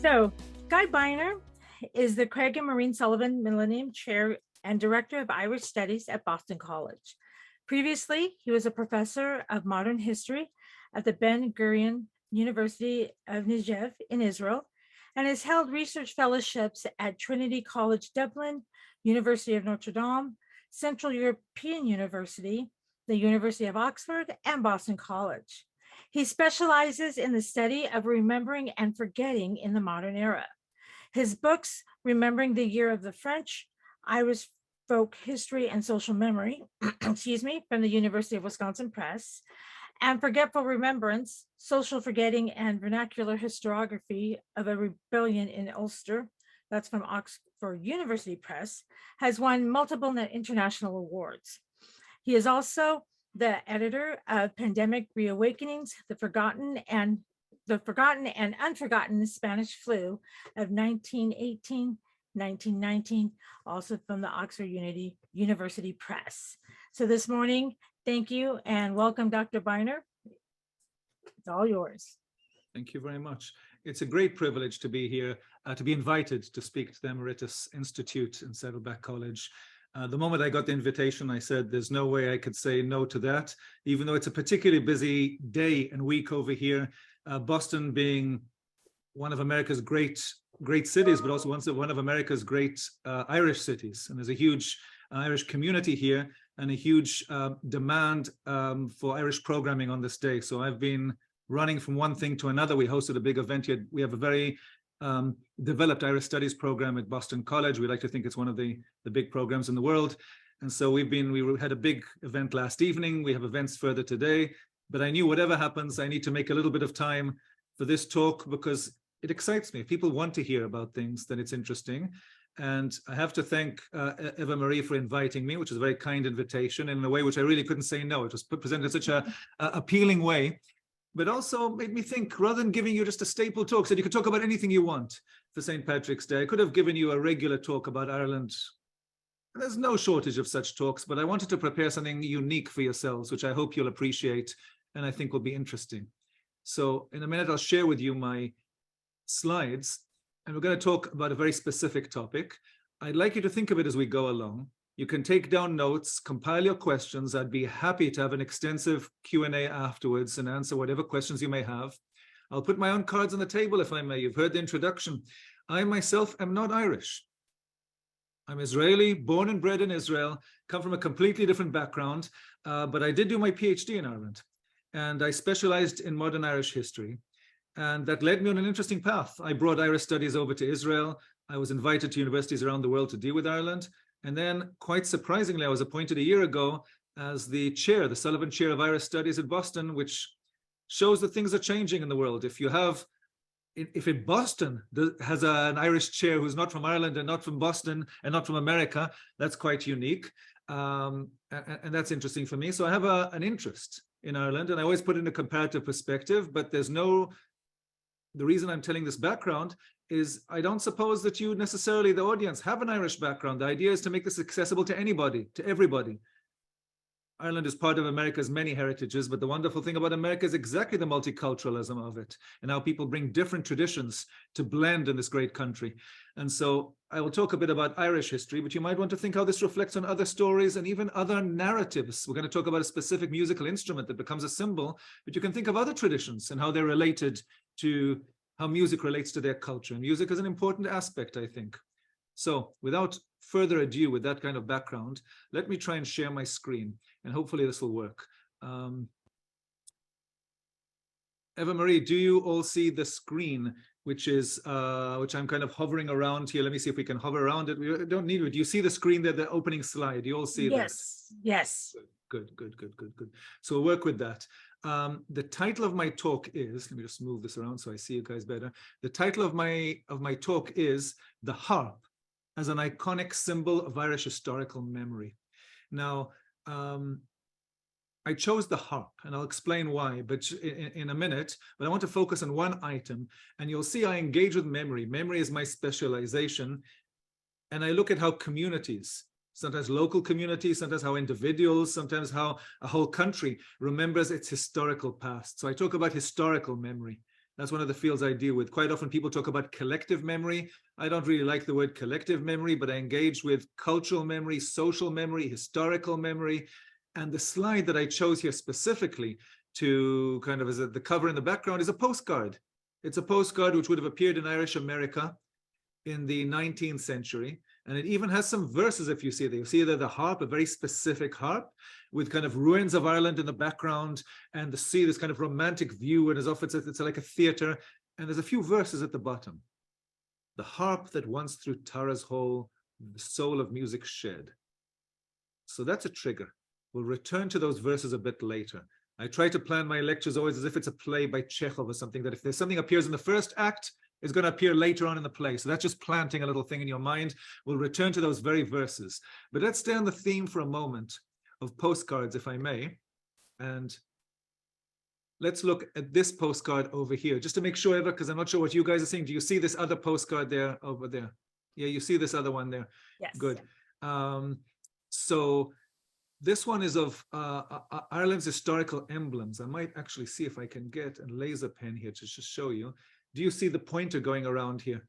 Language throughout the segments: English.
So, Guy Beiner is the Craig and Maureen Sullivan Millennium Chair and Director of Irish Studies at Boston College. Previously, he was a professor of modern history at the Ben Gurion University of Negev in Israel and has held research fellowships at Trinity College Dublin, University of Notre Dame, Central European University, the University of Oxford, and Boston College. He specializes in the study of remembering and forgetting in the modern era. His books, Remembering the Year of the French, Irish Folk History and Social Memory, excuse me, from the University of Wisconsin Press, and Forgetful Remembrance, Social Forgetting and Vernacular Historiography of a Rebellion in Ulster, that's from Oxford University Press, has won multiple international awards. He is also the editor of Pandemic Reawakenings, the Forgotten and Unforgotten Spanish Flu of 1918, 1919, also from the Oxford University Press. So this morning, thank you and welcome, Dr. Beiner. It's all yours. Thank you very much. It's a great privilege to be here, to be invited to speak to the Emeritus Institute in Saddleback College. The moment I got the invitation, I said, there's no way I could say no to that, even though it's a particularly busy day and week over here. Boston being one of America's great cities, but also one of America's great Irish cities. And there's a huge Irish community here and a huge demand for Irish programming on this day. So I've been running from one thing to another. We hosted a big event here. We have a very developed Irish Studies program at Boston College. We like to think it's one of the big programs in the world. And so we had a big event last evening. We have events further today, but I knew whatever happens, I need to make a little bit of time for this talk because it excites me. If people want to hear about things, then it's interesting. And I have to thank Eva Marie for inviting me, which is a very kind invitation in a way which I really couldn't say no. It was presented in such a appealing way, but also made me think, rather than giving you just a staple talk, said you could talk about anything you want for St. Patrick's Day. I could have given you a regular talk about Ireland. There's no shortage of such talks, but I wanted to prepare something unique for yourselves, which I hope you'll appreciate and I think will be interesting. So in a minute, I'll share with you my slides, and we're going to talk about a very specific topic. I'd like you to think of it as we go along. You can take down notes, compile your questions. I'd be happy to have an extensive Q&A afterwards and answer whatever questions you may have. I'll put my own cards on the table if I may. You've heard the introduction. I myself am not Irish. I'm Israeli, born and bred in Israel, come from a completely different background, but I did do my PhD in Ireland, and I specialized in modern Irish history. And that led me on an interesting path. I brought Irish studies over to Israel. I was invited to universities around the world to deal with Ireland. And then, quite surprisingly, I was appointed a year ago as the chair, the Sullivan Chair of Irish Studies at Boston, which shows that things are changing in the world. If in Boston has an Irish chair who's not from Ireland and not from Boston and not from America, that's quite unique. And that's interesting for me. So I have an interest in Ireland, and I always put it in a comparative perspective, but the reason I'm telling this background is I don't suppose that you necessarily, the audience, have an Irish background. The idea is to make this accessible to anybody, to everybody. Ireland is part of America's many heritages, but the wonderful thing about America is exactly the multiculturalism of it and how people bring different traditions to blend in this great country. And so I will talk a bit about Irish history, but you might want to think how this reflects on other stories and even other narratives. We're going to talk about a specific musical instrument that becomes a symbol, but you can think of other traditions and how they're related to how music relates to their culture. And music is an important aspect, I think. So without further ado, with that kind of background, let me try and share my screen, and hopefully this will work. Eva Marie, do you all see the screen, which I'm kind of hovering around here? Let me see if we can hover around it. We don't need it. Do you see the screen there, the opening slide? You all see that? Yes. Good. So we'll work with that. The title of my talk is, let me just move this around so I see you guys better. The title of my talk is The Harp as an Iconic Symbol of Irish Historical Memory. Now, I chose the harp, and I'll explain why, but in a minute, but I want to focus on one item, and you'll see I engage with memory. Memory is my specialization, and I look at how communities, sometimes local communities, sometimes how individuals, sometimes how a whole country remembers its historical past. So I talk about historical memory. That's one of the fields I deal with. Quite often people talk about collective memory. I don't really like the word collective memory, but I engage with cultural memory, social memory, historical memory. And the slide that I chose here specifically to kind of as the cover in the background is a postcard. It's a postcard which would have appeared in Irish America in the 19th century. And it even has some verses, if you see there. You see there the harp, a very specific harp, with kind of ruins of Ireland in the background, and the sea, this kind of romantic view, and as often it's like a theater. And there's a few verses at the bottom. The harp that once through Tara's hole, the soul of music shed. So that's a trigger. We'll return to those verses a bit later. I try to plan my lectures always as if it's a play by Chekhov or something, that if there's something appears in the first act, it's going to appear later on in the play. So that's just planting a little thing in your mind. We'll return to those very verses. But let's stay on the theme for a moment of postcards, if I may. And let's look at this postcard over here, just to make sure, Eva, because I'm not sure what you guys are seeing. Do you see this other postcard there, over there? Yeah, you see this other one there? Yes. Good. So this one is of Ireland's historical emblems. I might actually see if I can get a laser pen here to just show you. Do you see the pointer going around here?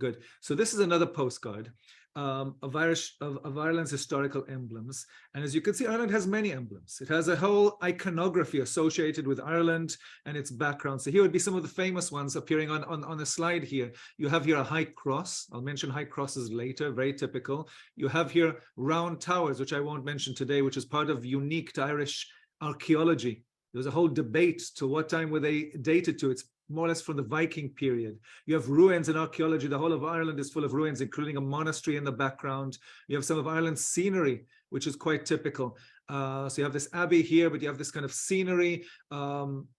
Good. So this is another postcard of Ireland's historical emblems. And as you can see, Ireland has many emblems. It has a whole iconography associated with Ireland and its background. So here would be some of the famous ones appearing on the slide here. You have here a high cross. I'll mention high crosses later, very typical. You have here round towers, which I won't mention today, which is part of unique to Irish archaeology. There's a whole debate to what time were they dated to. It's more or less from the Viking period. You have ruins in archaeology. The whole of Ireland is full of ruins, including a monastery in the background. You have some of Ireland's scenery, which is quite typical. So you have this abbey here, but you have this kind of scenery,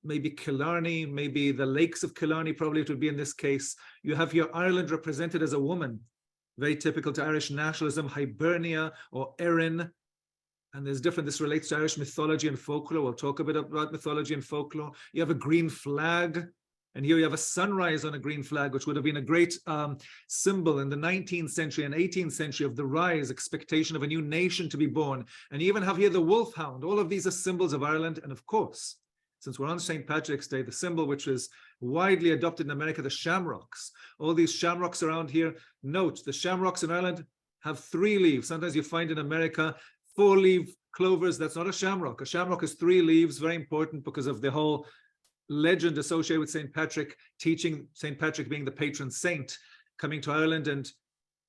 maybe Killarney, maybe the lakes of Killarney, probably it would be in this case. You have here Ireland represented as a woman, very typical to Irish nationalism, Hibernia or Erin. And there's different, this relates to Irish mythology and folklore. We'll talk a bit about mythology and folklore. You have a green flag. And here you have a sunrise on a green flag, which would have been a great symbol in the 19th century and 18th century of the rise, expectation of a new nation to be born. And you even have here the wolfhound. All of these are symbols of Ireland. And of course, since we're on St. Patrick's Day, the symbol which is widely adopted in America, the shamrocks. All these shamrocks around here. Note, the shamrocks in Ireland have 3 leaves. Sometimes you find in America 4-leaf clovers. That's not a shamrock. A shamrock is 3 leaves, very important because of the whole legend associated with St. Patrick, teaching St. Patrick being the patron saint, coming to Ireland and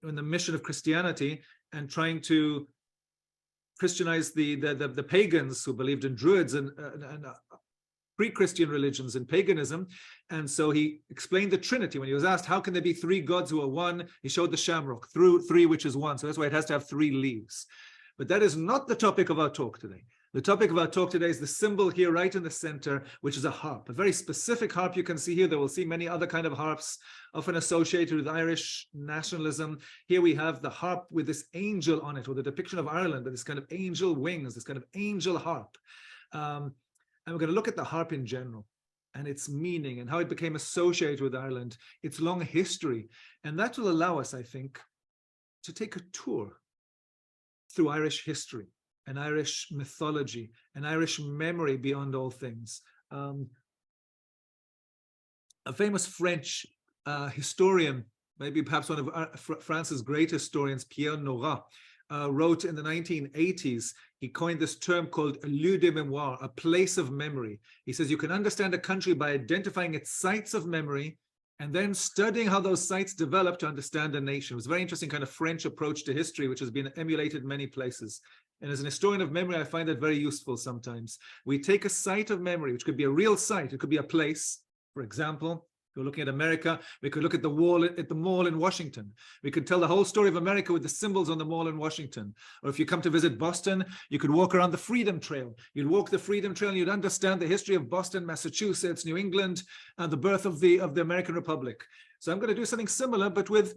in the mission of Christianity and trying to Christianize the pagans who believed in druids and pre-Christian religions and paganism. And so he explained the Trinity. When he was asked, how can there be 3 gods who are one? He showed the shamrock, through 3, which is 1. So that's why it has to have 3 leaves. But that is not the topic of our talk today. The topic of our talk today is the symbol here right in the center, which is a harp, a very specific harp you can see here. There will see many other kind of harps, often associated with Irish nationalism. Here we have the harp with this angel on it, or the depiction of Ireland with this kind of angel wings, this kind of angel harp. And we're going to look at the harp in general and its meaning and how it became associated with Ireland, its long history. And that will allow us, I think, to take a tour through Irish history and Irish mythology and Irish memory beyond all things. A famous French historian, maybe perhaps one of France's great historians, Pierre Nora, wrote in the 1980s, he coined this term called a lieu de mémoire, a place of memory. He says you can understand a country by identifying its sites of memory and then studying how those sites develop to understand a nation. It was a very interesting kind of French approach to history, which has been emulated in many places. And as an historian of memory, I find that very useful sometimes. We take a site of memory, which could be a real site. It could be a place. For example, if you're looking at America, we could look at the wall at the mall in Washington. We could tell the whole story of America with the symbols on the mall in Washington. Or if you come to visit Boston, you could walk around the Freedom Trail. You'd walk the Freedom Trail and you'd understand the history of Boston, Massachusetts, New England, and the birth of the American Republic. So I'm going to do something similar, but with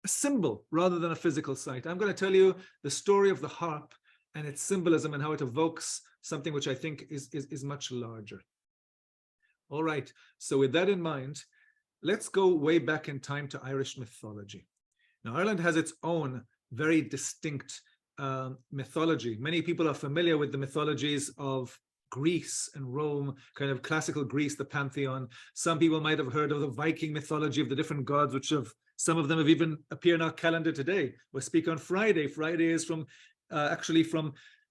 a symbol rather than a physical site. I'm going to tell you the story of the harp and its symbolism and how it evokes something which I think is much larger. All right, so with that in mind, let's go way back in time to Irish mythology. Now, Ireland has its own very distinct mythology. Many people are familiar with the mythologies of Greece and Rome, kind of classical Greece, the pantheon. Some people might have heard of the Viking mythology of the different gods, which some of them have even appeared in our calendar today. We speak on Friday. Friday is from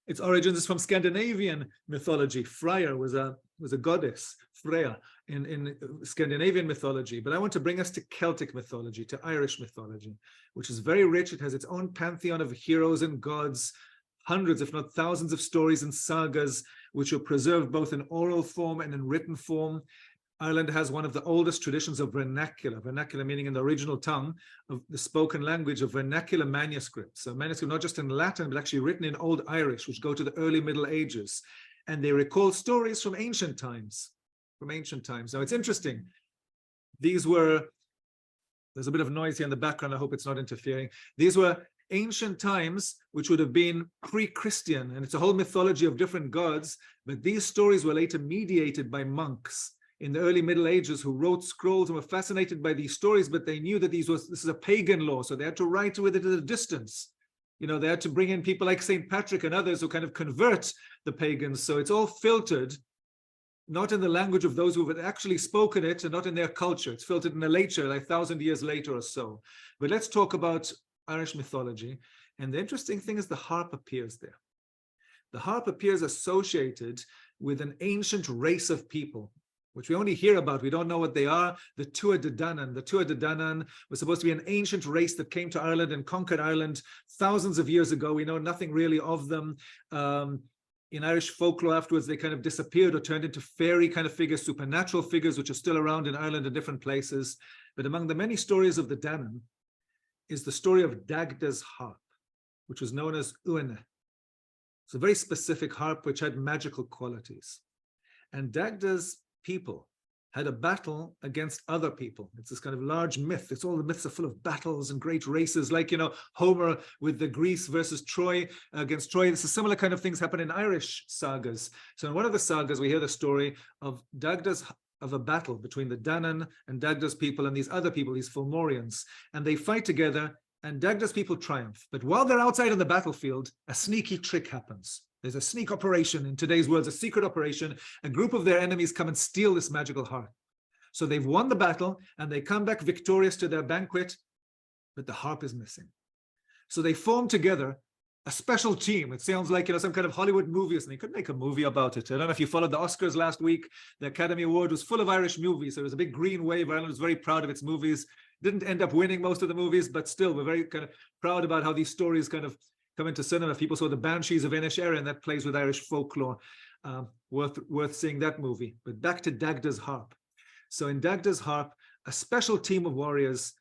its origins is from Scandinavian mythology. Freya was a goddess, Freya, in Scandinavian mythology. But I want to bring us to Celtic mythology, to Irish mythology, which is very rich. It has its own pantheon of heroes and gods, hundreds, if not thousands, of stories and sagas, which are preserved both in oral form and in written form. Ireland has one of the oldest traditions of vernacular meaning in the original tongue of the spoken language, of vernacular manuscripts. So manuscripts not just in Latin, but actually written in Old Irish, which go to the early Middle Ages. And they recall stories from ancient times, Now it's interesting. There's a bit of noise here in the background. I hope it's not interfering. These were ancient times, which would have been pre-Christian, and it's a whole mythology of different gods. But these stories were later mediated by monks in the early Middle Ages who wrote scrolls and were fascinated by these stories, but they knew that this is a pagan law, so they had to write with it at a distance. They had to bring in people like St. Patrick and others who kind of convert the pagans. So it's all filtered, not in the language of those who have actually spoken it, and not in their culture. It's filtered in a later, like 1,000 years later or so. But let's talk about Irish mythology. And the interesting thing is the harp appears there. The harp appears associated with an ancient race of people, which we only hear about. We don't know what they are. The Tuatha De Danann. The Tuatha De Danann was supposed to be an ancient race that came to Ireland and conquered Ireland thousands of years ago. We know nothing really of them. In Irish folklore afterwards, they kind of disappeared or turned into fairy kind of figures, supernatural figures, which are still around in Ireland in different places. But among the many stories of the Danann is the story of Dagda's harp, which was known as Uine. It's a very specific harp which had magical qualities. And Dagda's people had a battle against other people. It's this kind of large myth. It's all the myths are full of battles and great races, like, Homer with the Greece versus Troy against Troy. This is similar kind of things happen in Irish sagas. So in one of the sagas, we hear the story of a battle between the Danann and Dagda's people and these other people, these Fomorians, and they fight together, and Dagda's people triumph. But while they're outside on the battlefield, a sneaky trick happens. There's a sneak operation, in today's words, a secret operation. A group of their enemies come and steal this magical harp. So they've won the battle, and they come back victorious to their banquet, but the harp is missing. So they form together a special team. It sounds like, some kind of Hollywood movie, and they could make a movie about it. I don't know if you followed the Oscars last week. The Academy Award was full of Irish movies. There was a big green wave. Ireland was very proud of its movies. Didn't end up winning most of the movies, but still, we're very kind of proud about how these stories kind of come into cinema. People saw the Banshees of Inisherin, that plays with Irish folklore. Worth seeing that movie. But back to Dagda's harp. So in Dagda's harp, a special team of warriors,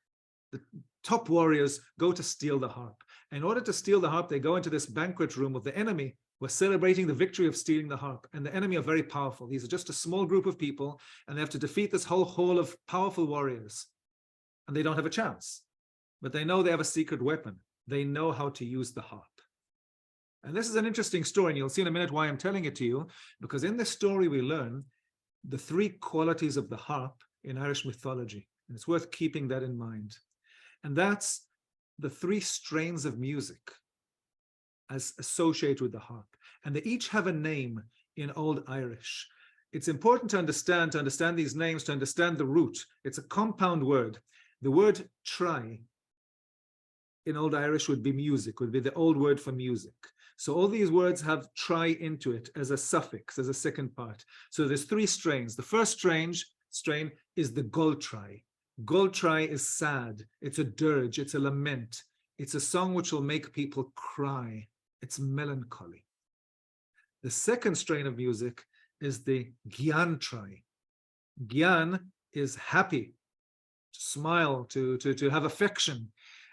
the top warriors, go to steal the harp. In order to steal the harp, they go into this banquet room of the enemy who are celebrating the victory of stealing the harp. And the enemy are very powerful. These are just a small group of people, and they have to defeat this whole hall of powerful warriors. And they don't have a chance. But they know they have a secret weapon. They know how to use the harp. And this is an interesting story, and you'll see in a minute why I'm telling it to you, because in this story we learn the three qualities of the harp in Irish mythology. And it's worth keeping that in mind. And that's the three strains of music as associated with the harp. And they each have a name in Old Irish. It's important to understand these names, to understand the root. It's a compound word. The word try in Old Irish would be music, would be the old word for music. So all these words have try into it as a suffix, as a second part. So there's three strains. The first strain is the goltry. Goltry is sad. It's a dirge. It's a lament. It's a song which will make people cry. It's melancholy. The second strain of music is the giantry. Gian is happy, to smile, to have affection.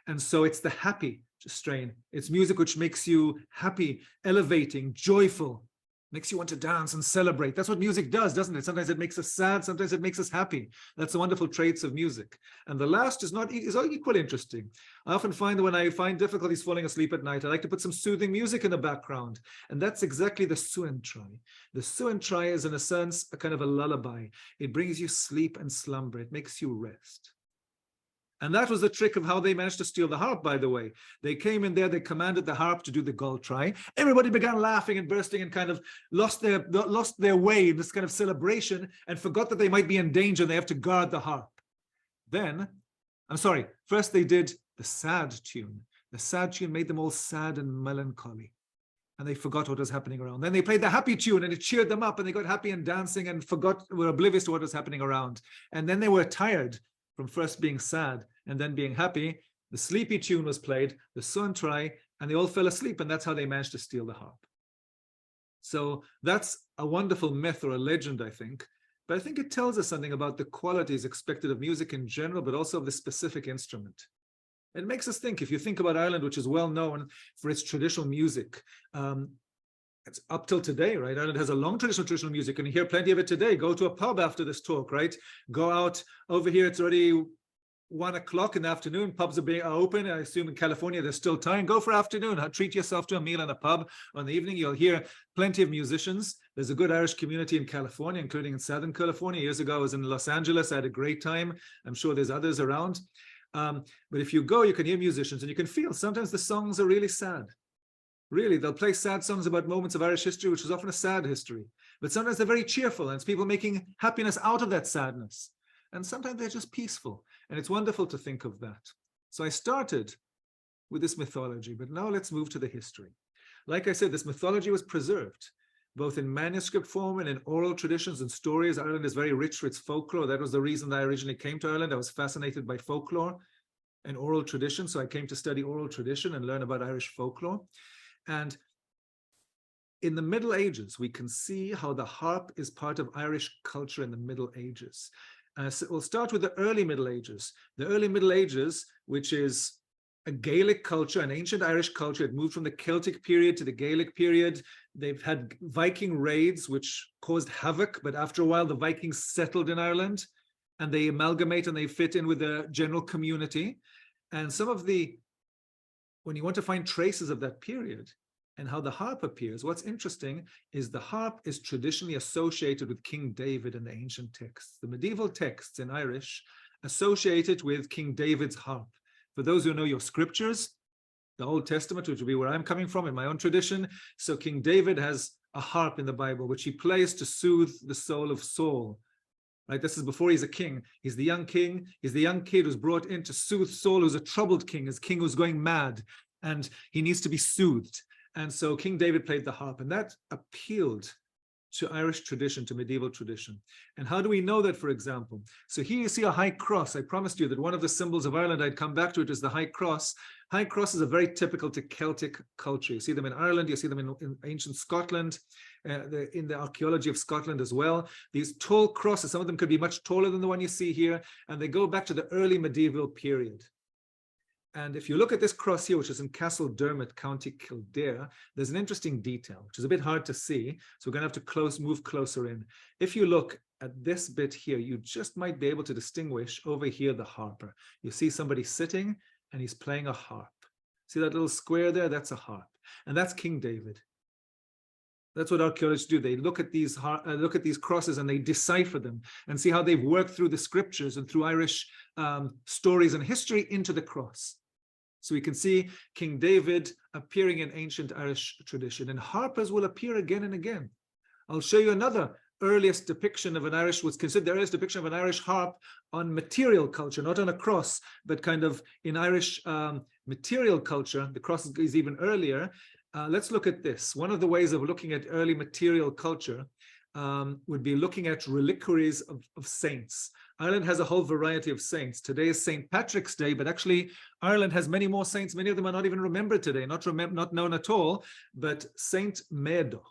And so it's the happy strain. It's music which makes you happy, elevating, joyful, makes you want to dance and celebrate. That's what music does, doesn't it? Sometimes it makes us sad, sometimes it makes us happy. That's the wonderful traits of music. And the last is equally interesting. I often find that when I find difficulties falling asleep at night, I like to put some soothing music in the background. And that's exactly the suintry. The suintry is, in a sense, a kind of a lullaby. It brings you sleep and slumber. It makes you rest. And that was the trick of how they managed to steal the harp, by the way. They came in there, they commanded the harp to do the gull try. Everybody began laughing and bursting and kind of lost their way in this kind of celebration and forgot that they might be in danger. They have to guard the harp. Then, first they did the sad tune. The sad tune made them all sad and melancholy. And they forgot what was happening around. Then they played the happy tune and it cheered them up and they got happy and dancing and were oblivious to what was happening around. And then they were tired from first being sad and then being happy. The sleepy tune was played, the sun try, and they all fell asleep, and that's how they managed to steal the harp. So that's a wonderful myth or a legend, I think. But I think it tells us something about the qualities expected of music in general, but also of the specific instrument. It makes us think, if you think about Ireland, which is well known for its traditional music, it's up till today, right? Ireland has a long traditional music, and you hear plenty of it today. Go to a pub after this talk, right? Go out over here. It's already 1 o'clock in the afternoon. Pubs are open. I assume in California there's still time. Go for afternoon. Treat yourself to a meal in a pub. On the evening, you'll hear plenty of musicians. There's a good Irish community in California, including in Southern California. Years ago, I was in Los Angeles. I had a great time. I'm sure there's others around. But if you go, you can hear musicians, and you can feel sometimes the songs are really sad. Really, they'll play sad songs about moments of Irish history, which is often a sad history. But sometimes they're very cheerful, and it's people making happiness out of that sadness. And sometimes they're just peaceful. And it's wonderful to think of that. So I started with this mythology, but now let's move to the history. Like I said, this mythology was preserved, both in manuscript form and in oral traditions and stories. Ireland is very rich for its folklore. That was the reason that I originally came to Ireland. I was fascinated by folklore and oral tradition. So I came to study oral tradition and learn about Irish folklore. And in the Middle Ages, we can see how the harp is part of Irish culture in the Middle Ages. So we'll start with the early Middle Ages. The early Middle Ages, which is a Gaelic culture, an ancient Irish culture. It moved from the Celtic period to the Gaelic period. They've had Viking raids, which caused havoc, but after a while, the Vikings settled in Ireland, and they amalgamate and they fit in with the general community. And when you want to find traces of that period and how the harp appears, what's interesting is the harp is traditionally associated with King David in the ancient texts. The medieval texts in Irish associated with King David's harp. For those who know your scriptures, the Old Testament, which would be where I'm coming from in my own tradition. So King David has a harp in the Bible, which he plays to soothe the soul of Saul. Right? This is before he's a king. He's the young king. He's the young kid who's brought in to soothe Saul, who's a troubled king, his king who's going mad, and he needs to be soothed. And so King David played the harp, and that appealed to Irish tradition, to medieval tradition. And how do we know that, for example? So here you see a high cross. I promised you that one of the symbols of Ireland, I'd come back to it, is the high cross. High crosses are very typical to Celtic culture. You see them in Ireland, you see them in ancient Scotland, in the archaeology of Scotland as well. These tall crosses, some of them could be much taller than the one you see here, and they go back to the early medieval period. And if you look at this cross here, which is in Castledermot, County Kildare, there's an interesting detail, which is a bit hard to see. So we're going to have to move closer in. If you look at this bit here, you just might be able to distinguish over here the harper. You see somebody sitting and he's playing a harp. See that little square there? That's a harp. And that's King David. That's what archaeologists do. They look at these crosses and they decipher them and see how they've worked through the scriptures and through Irish stories and history into the cross. So we can see King David appearing in ancient Irish tradition, and harpers will appear again and again. I'll show you another earliest depiction of an Irish, what's considered the earliest depiction of an Irish harp on material culture, not on a cross, but kind of in Irish material culture. The cross is even earlier. Let's look at this. One of the ways of looking at early material culture would be looking at reliquaries of saints. Ireland has a whole variety of saints. Today is St. Patrick's Day, but actually Ireland has many more saints. Many of them are not even remembered today, not known at all. But Saint Médoc,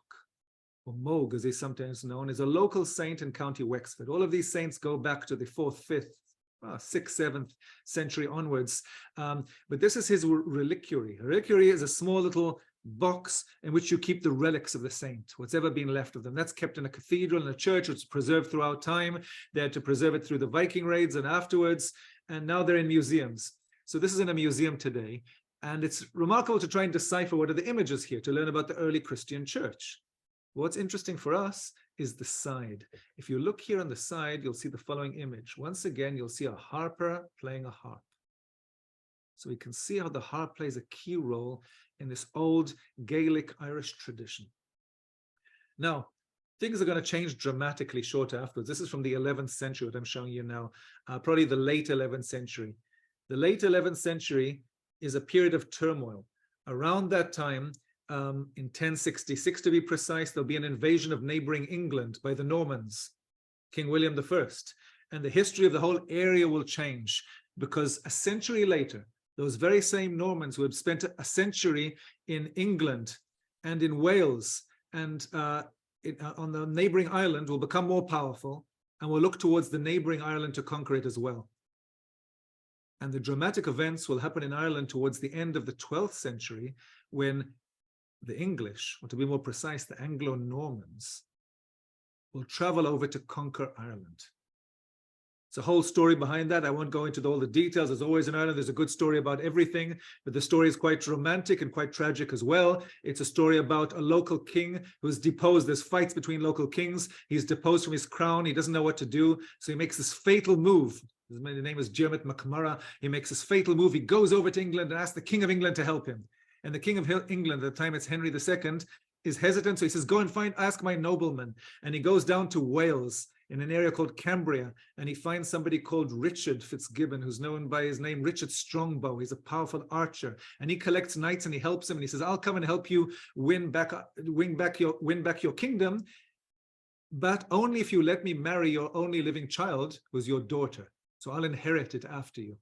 or Mogue as he's sometimes known, is a local saint in County Wexford. All of these saints go back to the 4th, 5th, 6th, 7th century onwards. But this is his reliquary. A reliquary is a small little box in which you keep the relics of the saint, what's ever been left of them. That's kept in a cathedral, in a church, which is preserved throughout time. They had to preserve it through the Viking raids and afterwards, and now they're in museums. So this is in a museum today, and it's remarkable to try and decipher what are the images here to learn about the early Christian church. What's interesting for us is the side. If you look here on the side, you'll see the following image. Once again, you'll see a harper playing a harp. So we can see how the harp plays a key role in this old Gaelic Irish tradition. Now, things are going to change dramatically shortly afterwards. This is from the 11th century, what I'm showing you now, probably the late 11th century. The late 11th century is a period of turmoil. Around that time, in 1066 to be precise, there'll be an invasion of neighboring England by the Normans, King William I. And the history of the whole area will change, because a century later, those very same Normans who had spent a century in England and in Wales and on the neighboring island will become more powerful and will look towards the neighboring Ireland to conquer it as well. And the dramatic events will happen in Ireland towards the end of the 12th century, when the English, or to be more precise, the Anglo-Normans, will travel over to conquer Ireland. It's a whole story behind that. I won't go into all the details. As always in Ireland, there's a good story about everything, but the story is quite romantic and quite tragic as well. It's a story about a local king who's deposed. There's fights between local kings. He's deposed from his crown. He doesn't know what to do. So he makes this fatal move. His name is Dermot McMurrough. He makes this fatal move. He goes over to England and asks the King of England to help him. And the King of England, at the time it's Henry II, is hesitant. So he says, go and ask my nobleman. And he goes down to Wales in an area called Cambria, and he finds somebody called Richard Fitzgibbon, who's known by his name Richard Strongbow. He's a powerful archer, and he collects knights and he helps him. And he says, I'll come and help you win back your kingdom, but only if you let me marry your only living child, who's your daughter. So I'll inherit it after you.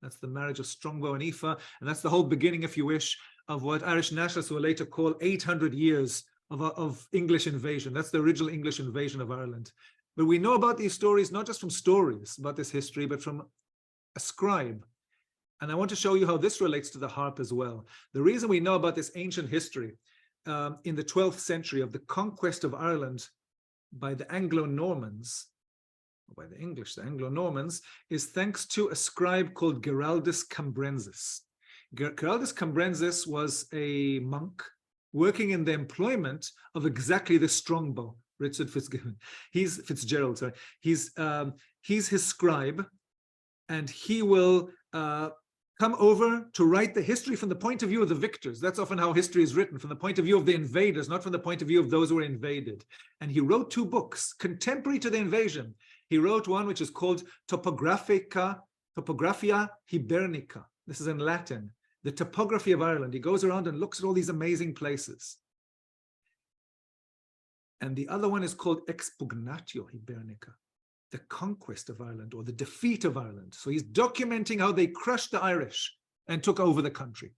That's the marriage of Strongbow and Aoife, and that's the whole beginning, if you wish, of what Irish nationalists will later call 800 years of English invasion. That's the original English invasion of Ireland. But we know about these stories, not just from stories about this history, but from a scribe. And I want to show you how this relates to the harp as well. The reason we know about this ancient history in the 12th century of the conquest of Ireland by the Anglo-Normans, by the English, the Anglo-Normans, is thanks to a scribe called Giraldus Cambrensis. Giraldus Cambrensis was a monk working in the employment of exactly this Strongbow, Richard Fitzgibbon. Fitzgerald, sorry. He's his scribe, and he will come over to write the history from the point of view of the victors. That's often how history is written, from the point of view of the invaders, not from the point of view of those who were invaded. And he wrote two books contemporary to the invasion. He wrote one which is called Topographia Hibernica. This is in Latin, the topography of Ireland. He goes around and looks at all these amazing places. And the other one is called Expugnatio Hibernica, the conquest of Ireland, or the defeat of Ireland. So he's documenting how they crushed the Irish and took over the country.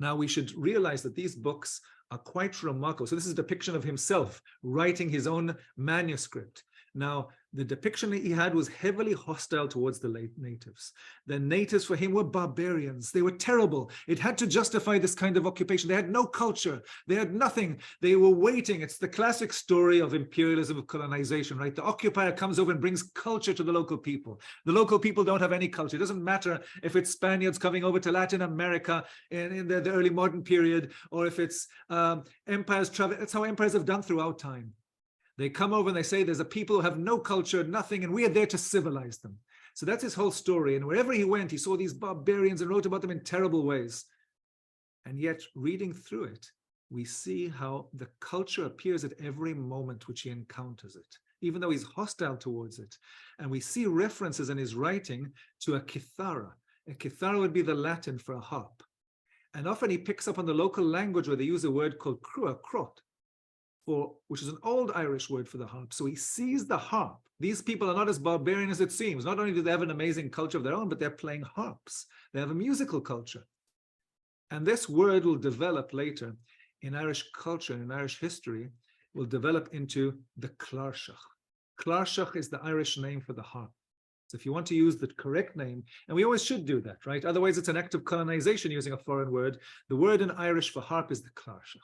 Now we should realize that these books are quite remarkable. So this is a depiction of himself writing his own manuscript. Now, the depiction that he had was heavily hostile towards the late natives. The natives for him were barbarians. They were terrible. It had to justify this kind of occupation. They had no culture. They had nothing. They were waiting. It's the classic story of imperialism, of colonization, right? The occupier comes over and brings culture to the local people. The local people don't have any culture. It doesn't matter if it's Spaniards coming over to Latin America in the early modern period, or if it's empires travel. That's how empires have done throughout time. They come over and they say there's a people who have no culture, nothing, and we are there to civilize them. So that's his whole story. And wherever he went, he saw these barbarians and wrote about them in terrible ways. And yet, reading through it, we see how the culture appears at every moment which he encounters it, even though he's hostile towards it. And we see references in his writing to a kithara. A kithara would be the Latin for a harp. And often he picks up on the local language where they use a word called crua, crot, which is an old Irish word for the harp. So he sees the harp. These people are not as barbarian as it seems. Not only do they have an amazing culture of their own, but they're playing harps. They have a musical culture. And this word will develop later in Irish culture and in Irish history, will develop into the clarsach. Clarsach is the Irish name for the harp. So if you want to use the correct name, and we always should do that, right? Otherwise, it's an act of colonization using a foreign word. The word in Irish for harp is the clarsach.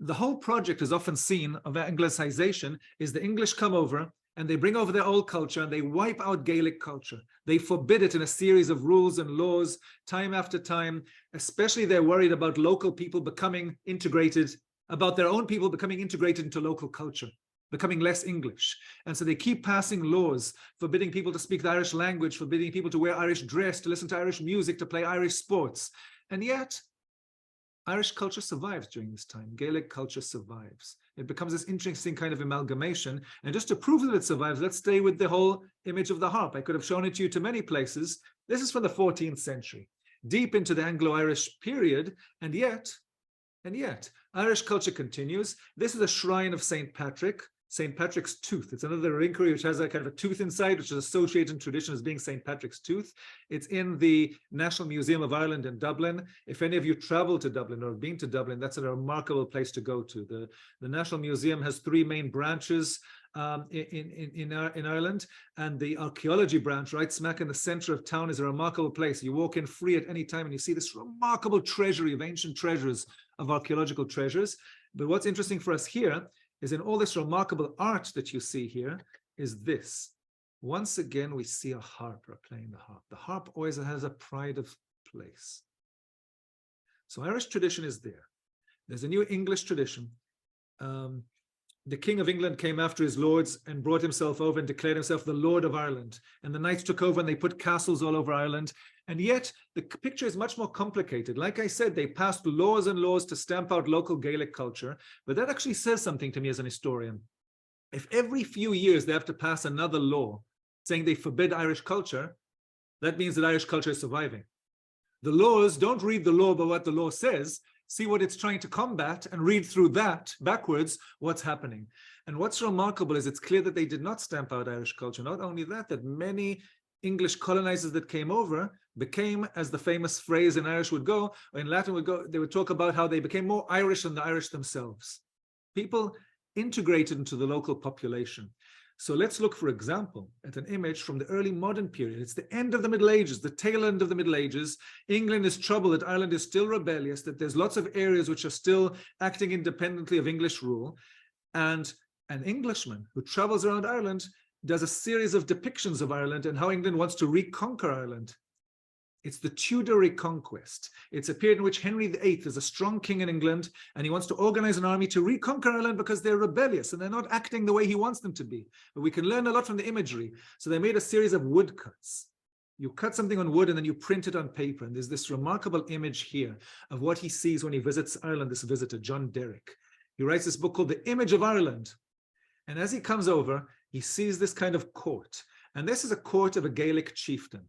The whole project is often seen of Anglicization is the English come over and they bring over their old culture and they wipe out Gaelic culture. They forbid it in a series of rules and laws time after time, especially they're worried about local people becoming integrated, about their own people becoming integrated into local culture. becoming less English. And so they keep passing laws forbidding people to speak the Irish language, forbidding people to wear Irish dress, to listen to Irish music, to play Irish sports. And yet, Irish culture survives during this time. Gaelic culture survives. It becomes this interesting kind of amalgamation. And just to prove that it survives, let's stay with the whole image of the harp. I could have shown it to you to many places. This is from the 14th century, deep into the Anglo-Irish period. And yet, Irish culture continues. This is a shrine of St. Patrick. St. Patrick's tooth. It's another reliquary which has a kind of a tooth inside, which is associated in tradition as being St. Patrick's tooth. It's in the National Museum of Ireland in Dublin. If any of you travel to Dublin or have been to Dublin, that's a remarkable place to go to. The National Museum has three main branches in Ireland, and the archaeology branch right smack in the center of town is a remarkable place. You walk in free at any time and you see this remarkable treasury of ancient treasures, of archaeological treasures. But what's interesting for us here is in all this remarkable art that you see here is this. Once again, we see a harper playing the harp. The harp always has a pride of place. So Irish tradition is there. There's a new English tradition. The King of England came after his lords and brought himself over and declared himself the Lord of Ireland. And the knights took over and they put castles all over Ireland. And yet the picture is much more complicated. Like I said, they passed laws and laws to stamp out local Gaelic culture. But that actually says something to me as an historian. If every few years they have to pass another law saying they forbid Irish culture, that means that Irish culture is surviving. The laws, don't read the law by what the law says, see what it's trying to combat and read through that backwards what's happening. And what's remarkable is it's clear that they did not stamp out Irish culture. Not only that, that many English colonizers that came over became, as the famous phrase in Irish would go, or in Latin would go, they would talk about how they became more Irish than the Irish themselves. People integrated into the local population. So let's look, for example, at an image from the early modern period. It's the end of the Middle Ages, the tail end of the Middle Ages. England is troubled that Ireland is still rebellious, that there's lots of areas which are still acting independently of English rule. And an Englishman who travels around Ireland does a series of depictions of Ireland and how England wants to reconquer Ireland. It's the Tudor reconquest. It's a period in which Henry VIII is a strong king in England, and he wants to organize an army to reconquer Ireland because they're rebellious and they're not acting the way he wants them to be. But we can learn a lot from the imagery. So they made a series of woodcuts. You cut something on wood and then you print it on paper. And there's this remarkable image here of what he sees when he visits Ireland, this visitor, John Derrick. He writes this book called The Image of Ireland. And as he comes over, he sees this kind of court. And this is a court of a Gaelic chieftain.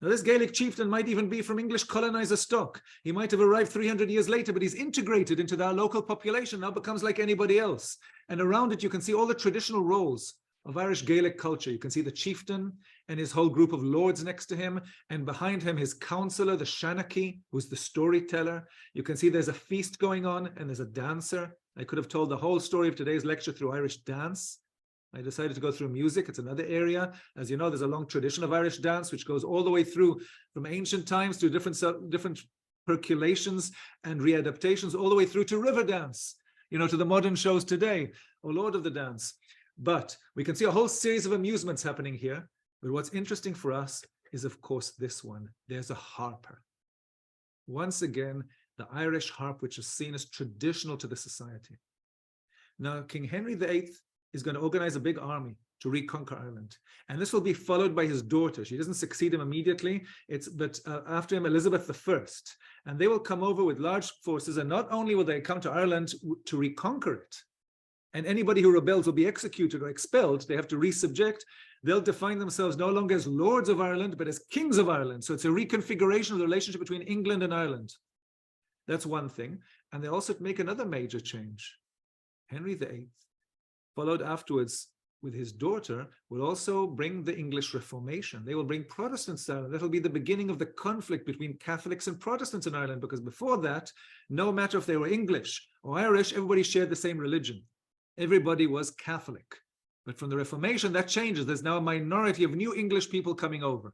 Now, this Gaelic chieftain might even be from English colonizer stock. He might have arrived 300 years later, but he's integrated into our local population, now becomes like anybody else. And around it, you can see all the traditional roles of Irish Gaelic culture. You can see the chieftain and his whole group of lords next to him, and behind him, his counselor, the Shanachie, who's the storyteller. You can see there's a feast going on, and there's a dancer. I could have told the whole story of today's lecture through Irish dance. I decided to go through music. It's another area. As you know, there's a long tradition of Irish dance, which goes all the way through from ancient times to different percolations and readaptations, all the way through to river dance, you know, to the modern shows today, O Lord of the Dance. But we can see a whole series of amusements happening here. But what's interesting for us is, of course, this one. There's a harper. Once again, the Irish harp, which is seen as traditional to the society. Now, King Henry VIII is going to organize a big army to reconquer Ireland. And this will be followed by his daughter. She doesn't succeed him immediately, but after him, Elizabeth I. And they will come over with large forces, and not only will they come to Ireland to reconquer it, and anybody who rebels will be executed or expelled, they have to resubject. They'll define themselves no longer as lords of Ireland, but as kings of Ireland. So it's a reconfiguration of the relationship between England and Ireland. That's one thing. And they also make another major change. Henry VIII, followed afterwards with his daughter, will also bring the English Reformation. They will bring Protestants to Ireland. That'll be the beginning of the conflict between Catholics and Protestants in Ireland, because before that, no matter if they were English or Irish, everybody shared the same religion. Everybody was Catholic. But from the Reformation, that changes. There's now a minority of new English people coming over.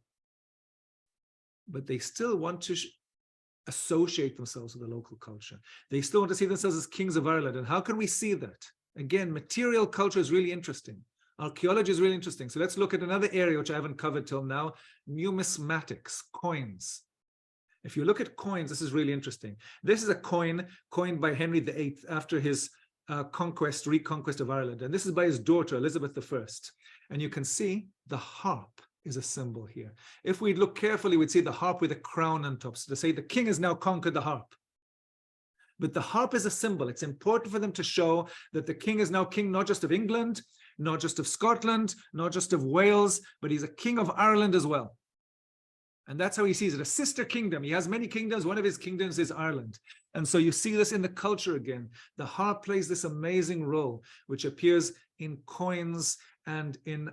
But they still want to associate themselves with the local culture. They still want to see themselves as kings of Ireland. And how can we see that? Again, material culture is really interesting. Archaeology is really interesting. So let's look at another area which I haven't covered till now, numismatics, coins. If you look at coins, this is really interesting. This is a coin coined by Henry VIII after his reconquest of Ireland. And this is by his daughter, Elizabeth I. And you can see the harp is a symbol here. If we look carefully, we'd see the harp with a crown on top. So to say the king has now conquered the harp. But the harp is a symbol. It's important for them to show that the king is now king not just of England, not just of Scotland, not just of Wales, but he's a king of Ireland as well. And that's how he sees it, a sister kingdom. He has many kingdoms. One of his kingdoms is Ireland. And so you see this in the culture again. The harp plays this amazing role, which appears in coins and in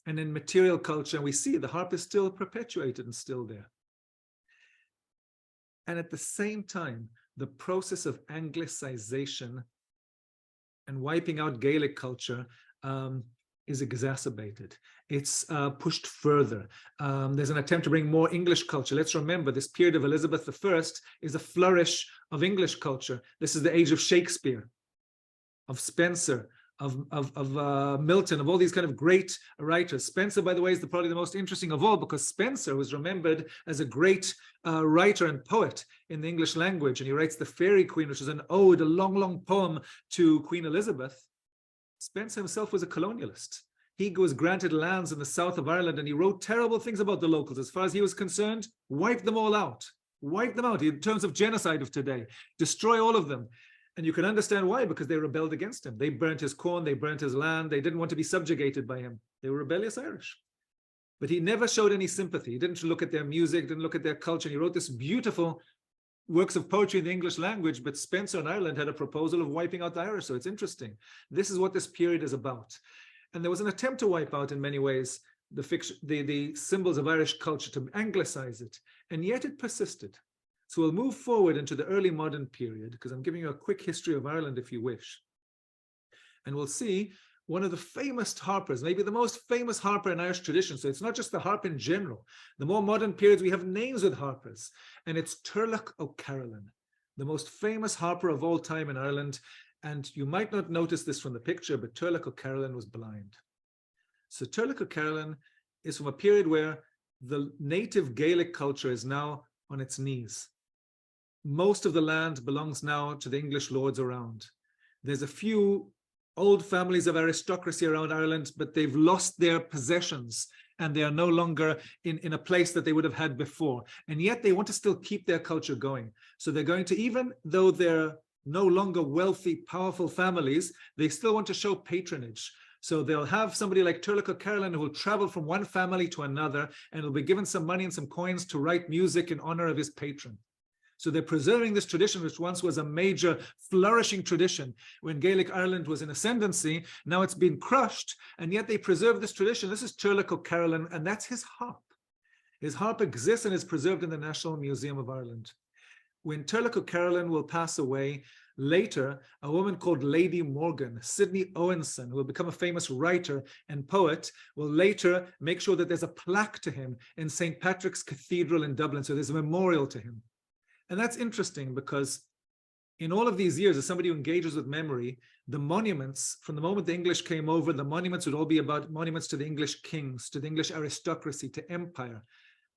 material culture. And we see the harp is still perpetuated and still there. And at the same time, the process of Anglicization and wiping out Gaelic culture is exacerbated. It's pushed further. There's an attempt to bring more English culture. Let's remember this period of Elizabeth I is a flourish of English culture. This is the age of Shakespeare, of Spencer, of Milton, of all these kind of great writers. Spencer, by the way, is probably the most interesting of all, because Spencer was remembered as a great writer and poet in the English language. And he writes the Fairy Queen, which is an ode, a long, long poem to Queen Elizabeth. Spencer himself was a colonialist. He was granted lands in the south of Ireland, and he wrote terrible things about the locals. As far as he was concerned, wiped them all out. Wiped them out in terms of genocide of today. Destroy all of them. And you can understand why, because they rebelled against him. They burnt his corn, they burnt his land. They didn't want to be subjugated by him. They were rebellious Irish. But he never showed any sympathy. He didn't look at their music, didn't look at their culture. And he wrote this beautiful works of poetry in the English language, but Spencer in Ireland had a proposal of wiping out the Irish. So it's interesting. This is what this period is about. And there was an attempt to wipe out, in many ways, the symbols of Irish culture, to anglicize it. And yet it persisted. So we'll move forward into the early modern period, because I'm giving you a quick history of Ireland, if you wish. And we'll see one of the famous harpers, maybe the most famous harper in Irish tradition. So it's not just the harp in general. The more modern periods, we have names with harpers. And it's Turlough O'Carolan, the most famous harper of all time in Ireland. And you might not notice this from the picture, but Turlough O'Carolan was blind. So Turlough O'Carolan is from a period where the native Gaelic culture is now on its knees. Most of the land belongs now to the English lords around. There's a few old families of aristocracy around Ireland, but they've lost their possessions and they are no longer in a place that they would have had before. And yet they want to still keep their culture going. So they're going to, even though they're no longer wealthy, powerful families, they still want to show patronage. So they'll have somebody like Turlough O'Carolan who will travel from one family to another, and will be given some money and some coins to write music in honor of his patron. So they're preserving this tradition, which once was a major flourishing tradition when Gaelic Ireland was in ascendancy. Now it's been crushed, and yet they preserve this tradition. This is Turlough O'Carolan, and that's his harp. His harp exists and is preserved in the National Museum of Ireland. When Turlough O'Carolan will pass away, later, a woman called Lady Morgan, Sidney Owenson, who will become a famous writer and poet, will later make sure that there's a plaque to him in St. Patrick's Cathedral in Dublin. So there's a memorial to him. And that's interesting because in all of these years, as somebody who engages with memory, the monuments, from the moment the English came over, the monuments would all be about monuments to the English kings, to the English aristocracy, to empire.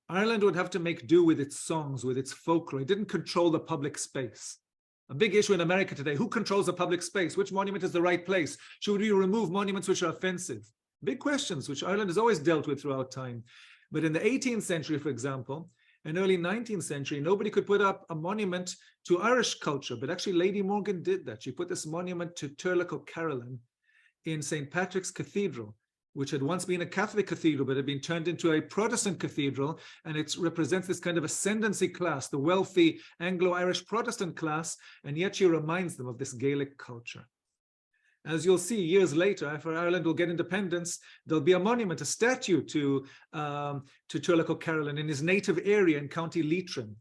Ireland would have to make do with its songs, with its folklore. It didn't control the public space. A big issue in America today, who controls the public space? Which monument is the right place? Should we remove monuments which are offensive? Big questions, which Ireland has always dealt with throughout time. But in the 18th century, for example, and early 19th century, nobody could put up a monument to Irish culture, but actually Lady Morgan did that. She put this monument to Turlough O'Carolan in St. Patrick's Cathedral, which had once been a Catholic cathedral, but had been turned into a Protestant cathedral, and it represents this kind of ascendancy class, the wealthy Anglo-Irish Protestant class, and yet she reminds them of this Gaelic culture. As you'll see years later, after Ireland will get independence, there'll be a monument, a statue to Turlough O'Carolan in his native area in County Leitrim.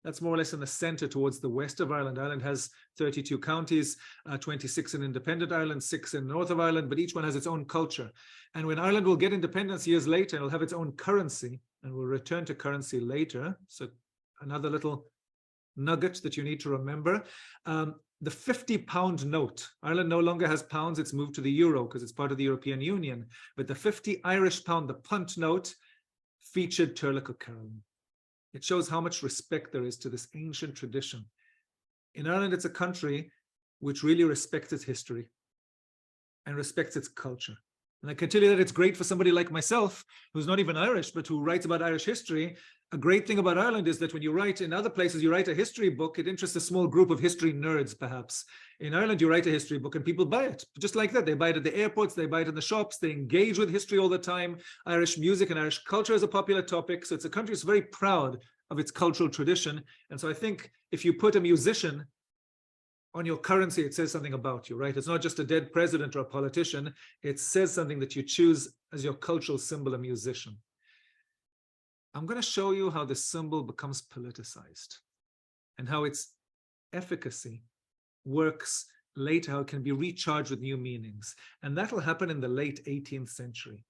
That's more or less in the center towards the west of Ireland. Ireland has 32 counties, 26 in independent Ireland, 6 in north of Ireland, but each one has its own culture. And when Ireland will get independence years later, it'll have its own currency, and we'll return to currency later. So another little nugget that you need to remember. The 50-pound note. Ireland no longer has pounds, it's moved to the euro because it's part of the European Union. But the 50 Irish pound, the punt note, featured Turlough O'Carolan. It shows how much respect there is to this ancient tradition. In Ireland, it's a country which really respects its history and respects its culture. And I can tell you that it's great for somebody like myself, who's not even Irish, but who writes about Irish history. A great thing about Ireland is that when you write in other places, you write a history book, it interests a small group of history nerds, perhaps. In Ireland, you write a history book and people buy it. Just like that, they buy it at the airports, they buy it in the shops, they engage with history all the time. Irish music and Irish culture is a popular topic. So it's a country that's very proud of its cultural tradition. And so I think if you put a musician on your currency, it says something about you, right? It's not just a dead president or a politician. It says something that you choose as your cultural symbol, a musician. I'm going to show you how this symbol becomes politicized and how its efficacy works later, how it can be recharged with new meanings. And that'll happen in the late 18th century.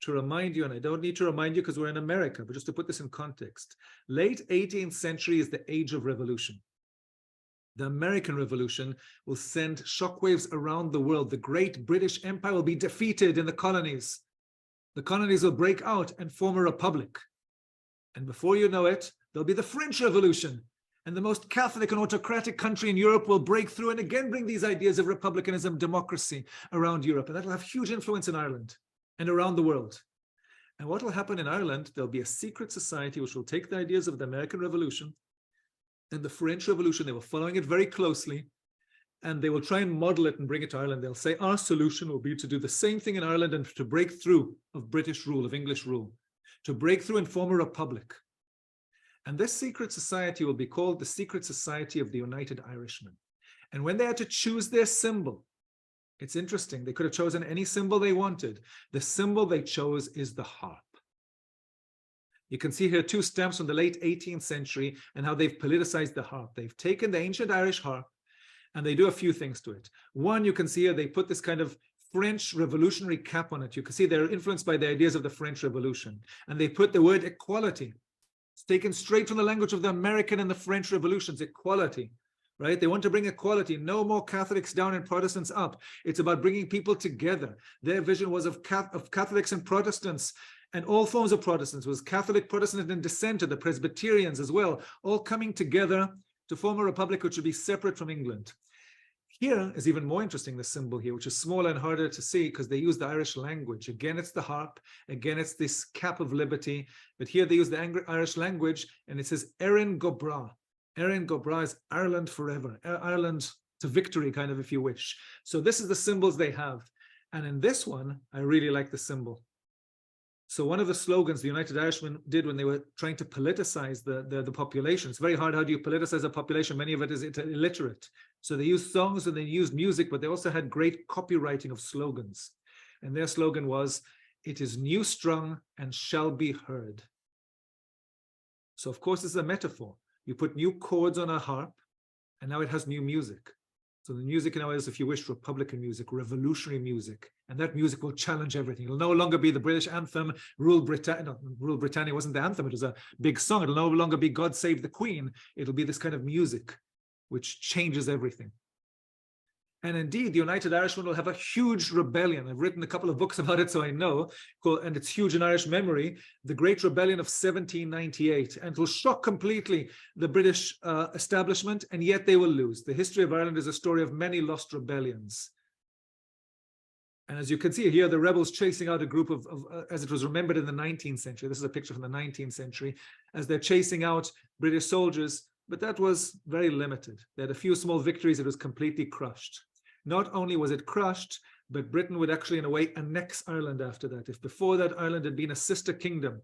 To remind you, and I don't need to remind you because we're in America, but just to put this in context, late 18th century is the age of revolution. The American Revolution will send shockwaves around the world. The great British Empire will be defeated in the colonies. The colonies will break out and form a republic. And before you know it, there'll be the French Revolution. And the most Catholic and autocratic country in Europe will break through and again bring these ideas of republicanism, democracy around Europe. And that'll have huge influence in Ireland and around the world. And what will happen in Ireland, there'll be a secret society which will take the ideas of the American Revolution and the French Revolution. They were following it very closely, and they will try and model it and bring it to Ireland. They'll say, our solution will be to do the same thing in Ireland and to break through of British rule, of English rule, to break through and form a republic. And this secret society will be called the Secret Society of the United Irishmen. And when they had to choose their symbol, it's interesting, they could have chosen any symbol they wanted. The symbol they chose is the harp. You can see here two stamps from the late 18th century and how they've politicized the harp. They've taken the ancient Irish harp and they do a few things to it. One, you can see here, they put this kind of French revolutionary cap on it. You can see they're influenced by the ideas of the French Revolution. And they put the word equality. It's taken straight from the language of the American and the French revolutions, equality, right? They want to bring equality, no more Catholics down and Protestants up. It's about bringing people together. Their vision was of Catholics and Protestants and all forms of Protestants, was Catholic, Protestant, and dissenter, the Presbyterians as well, all coming together to form a republic which would be separate from England. Here is even more interesting, the symbol here, which is smaller and harder to see because they use the Irish language. Again, it's the harp. Again, it's this cap of liberty. But here they use the Irish language, and it says Erin go Bragh. Erin go Bragh is Ireland forever. Ireland to victory, kind of, if you wish. So this is the symbols they have. And in this one, I really like the symbol. So one of the slogans the United Irishmen did when they were trying to politicize the population, it's very hard. How do you politicize a population? Many of it is illiterate. So they used songs and they used music, but they also had great copywriting of slogans. And their slogan was, "It is new strung and shall be heard." So of course, this is a metaphor. You put new chords on a harp, and now it has new music. So the music now is, if you wish, Republican music, revolutionary music. And that music will challenge everything. It'll no longer be the British anthem, Rule Britannia. No, Rule Britannia wasn't the anthem, it was a big song. It'll no longer be God Save the Queen. It'll be this kind of music which changes everything. And indeed, the United Irishmen will have a huge rebellion. I've written a couple of books about it, so I know, and it's huge in Irish memory, the Great Rebellion of 1798. And it will shock completely the British establishment, and yet they will lose. The history of Ireland is a story of many lost rebellions. And as you can see here, the rebels chasing out a group of as it was remembered in the 19th century. This is a picture from the 19th century, as they're chasing out British soldiers, but that was very limited. They had a few small victories. It was completely crushed. Not only was it crushed, but Britain would actually, in a way, annex Ireland after that. If before that Ireland had been a sister kingdom,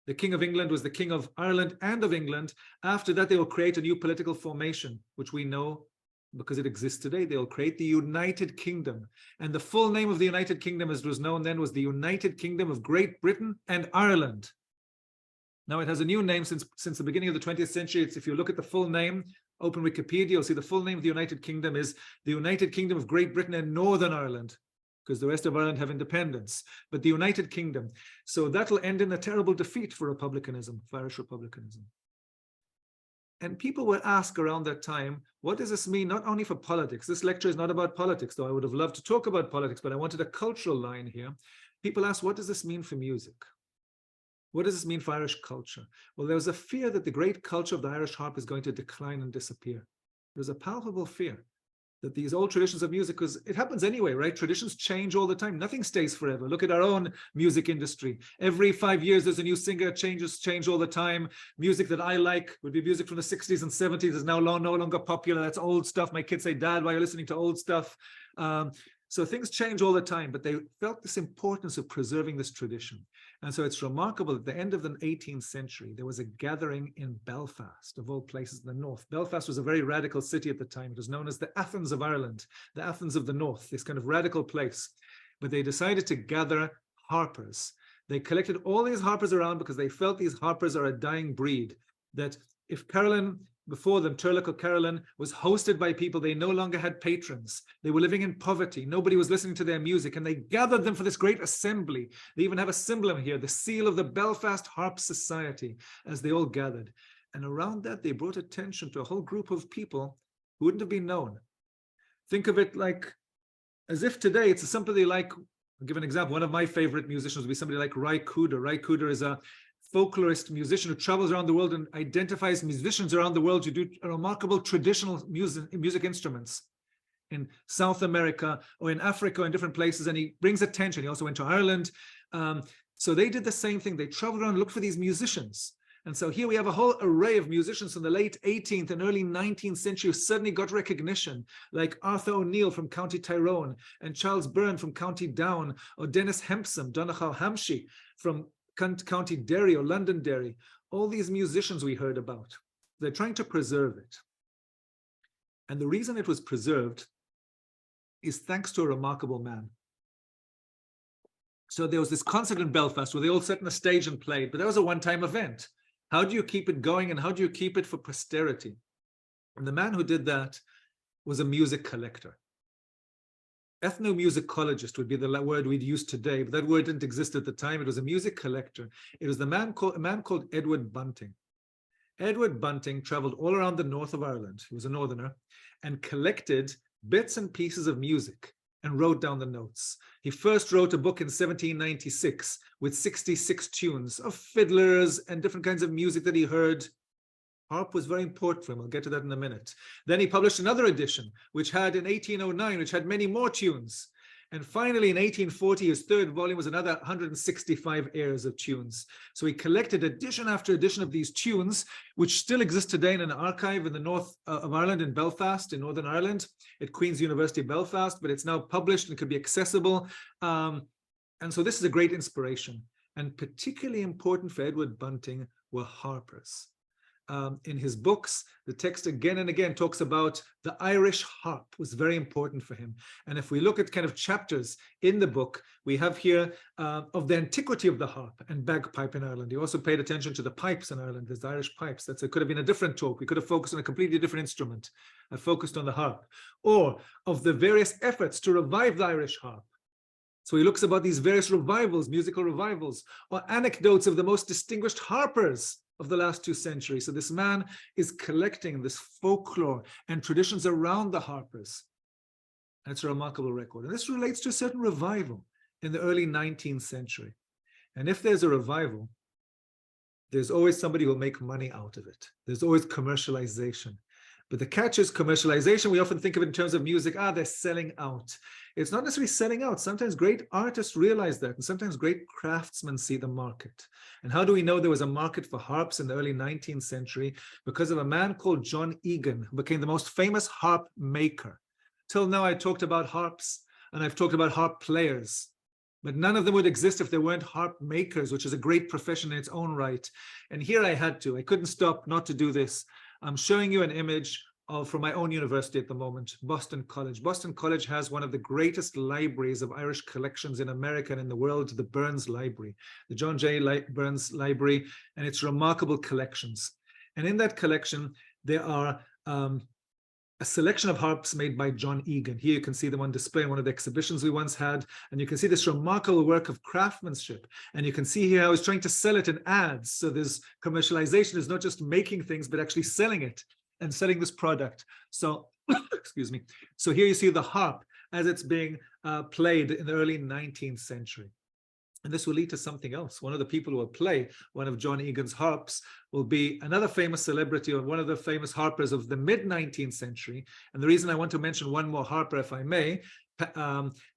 the King of England was the King of Ireland and of England. After that, they will create a new political formation, which we know because it exists today. They'll create the United Kingdom. And the full name of the United Kingdom, as was known then, was the United Kingdom of Great Britain and Ireland. Now it has a new name since the beginning of the 20th century. It's, if you look at the full name, open Wikipedia, you'll see the full name of the United Kingdom is the United Kingdom of Great Britain and Northern Ireland, because the rest of Ireland have independence, but the United Kingdom. So that'll end in a terrible defeat for republicanism, for Irish republicanism. And people would ask around that time, what does this mean not only for politics? This lecture is not about politics, though I would have loved to talk about politics, but I wanted a cultural line here. People ask, what does this mean for music? What does this mean for Irish culture? Well, there was a fear that the great culture of the Irish harp is going to decline and disappear. There was a palpable fear. that these old traditions of music, because it happens anyway, right? Traditions change all the time. Nothing stays forever. Look at our own music industry. Every 5 years, there's a new singer, change all the time. Music that I like would be music from the 60s and 70s is now no longer popular. That's old stuff. My kids say, Dad, why are you listening to old stuff? So things change all the time, but they felt this importance of preserving this tradition. And so it's remarkable at the end of the 18th century, there was a gathering in Belfast, of all places in the north. Belfast was a very radical city at the time. It was known as the Athens of Ireland, the Athens of the north, this kind of radical place. But they decided to gather harpers. They collected all these harpers around because they felt these harpers are a dying breed, that if Carolyn, before them, Turlough or Carolyn, was hosted by people, they no longer had patrons. They were living in poverty. Nobody was listening to their music, and they gathered them for this great assembly. They even have a symbol here, the seal of the Belfast Harp Society, as they all gathered. And around that, they brought attention to a whole group of people who wouldn't have been known. Think of it like, as if today it's somebody like, I'll give an example. One of my favorite musicians would be somebody like Ry Cooder. Ry Cooder is a folklorist musician who travels around the world and identifies musicians around the world who do remarkable traditional music instruments in South America or in Africa or in different places, and he brings attention. He also went to Ireland. So they did the same thing. They traveled around and looked for these musicians. And so here we have a whole array of musicians from the late 18th and early 19th century who suddenly got recognition, like Arthur O'Neill from County Tyrone and Charles Byrne from County Down, or Dennis Hempson, Donegal Hampshire from County Derry or Londonderry. All these musicians we heard about, they're trying to preserve it. And the reason it was preserved is thanks to a remarkable man. So there was this concert in Belfast where they all sat on a stage and played, but that was a one-time event. How do you keep it going, and how do you keep it for posterity? And the man who did that was a music collector. Ethnomusicologist would be the word we'd use today, but that word didn't exist at the time. It was a music collector. It was a man called Edward Bunting. Edward Bunting traveled all around the north of Ireland. He was a northerner, and collected bits and pieces of music and wrote down the notes. He first wrote a book in 1796 with 66 tunes of fiddlers and different kinds of music that he heard. Harp was very important for him. I'll get to that in a minute. Then he published another edition, which had in 1809, which had many more tunes. And finally, in 1840, his third volume was another 165 airs of tunes. So he collected edition after edition of these tunes, which still exist today in an archive in the north of Ireland, in Belfast, in Northern Ireland, at Queen's University Belfast, but it's now published and could be accessible. And so this is a great inspiration. And particularly important for Edward Bunting were harpers. In his books, the text again and again talks about the Irish harp was very important for him. And if we look at kind of chapters in the book, we have here of the antiquity of the harp and bagpipe in Ireland. He also paid attention to the pipes in Ireland, there's the Irish pipes. It could have been a different talk. We could have focused on a completely different instrument. I focused on the harp. Or of the various efforts to revive the Irish harp. So he looks about these various revivals, musical revivals, or anecdotes of the most distinguished harpers of the last 2 centuries. So this man is collecting this folklore and traditions around the harpers. And it's a remarkable record. And this relates to a certain revival in the early 19th century. And if there's a revival, there's always somebody who will make money out of it. There's always commercialization. But the catch is commercialization. We often think of it in terms of music. They're selling out. It's not necessarily selling out. Sometimes great artists realize that, and sometimes great craftsmen see the market. And how do we know there was a market for harps in the early 19th century? Because of a man called John Egan, who became the most famous harp maker. Till now, I talked about harps, and I've talked about harp players. But none of them would exist if there weren't harp makers, which is a great profession in its own right. And here I couldn't stop not to do this. I'm showing you an image from my own university at the moment, Boston College. Boston College has one of the greatest libraries of Irish collections in America and in the world, the Burns Library, the John J. Burns Library, and its remarkable collections. And in that collection, there are a selection of harps made by John Egan. Here you can see them on display in one of the exhibitions we once had, and you can see this remarkable work of craftsmanship. And you can see here I was trying to sell it in ads. So there's commercialization is not just making things, but actually selling it and selling this product. So, excuse me. So here you see the harp as it's being played in the early 19th century. And this will lead to something else. One of the people who will play one of John Egan's harps will be another famous celebrity, or one of the famous harpers of the mid-19th century. And the reason I want to mention one more harper, if I may,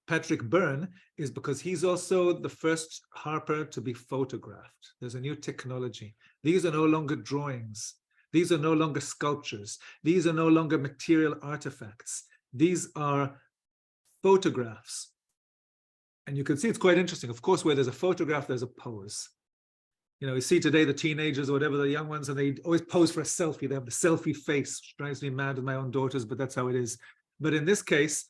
Patrick Byrne, is because he's also the first harper to be photographed. There's a new technology. These are no longer drawings. These are no longer sculptures. These are no longer material artifacts. These are photographs. And you can see it's quite interesting. Of course, where there's a photograph, there's a pose. You know, you see today the teenagers or whatever, the young ones, and they always pose for a selfie. They have the selfie face, which drives me mad with my own daughters, but that's how it is. But in this case,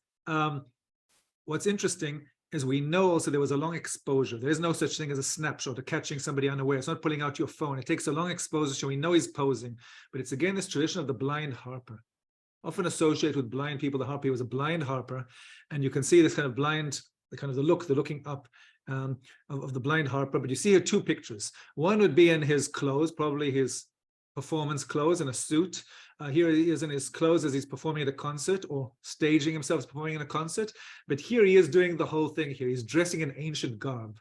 what's interesting is we know also there was a long exposure. There is no such thing as a snapshot or catching somebody unaware. It's not pulling out your phone. It takes a long exposure, so we know he's posing. But it's again this tradition of the blind harper, often associated with blind people. The harper was a blind harper, and you can see this kind of blind, the kind of the looking up of the blind harper. But you see here two pictures. One would be in his clothes, probably his performance clothes, in a suit. Here he is in his clothes as he's performing at a concert, or staging himself as performing in a concert. But here he is doing the whole thing here. He's dressing in ancient garb.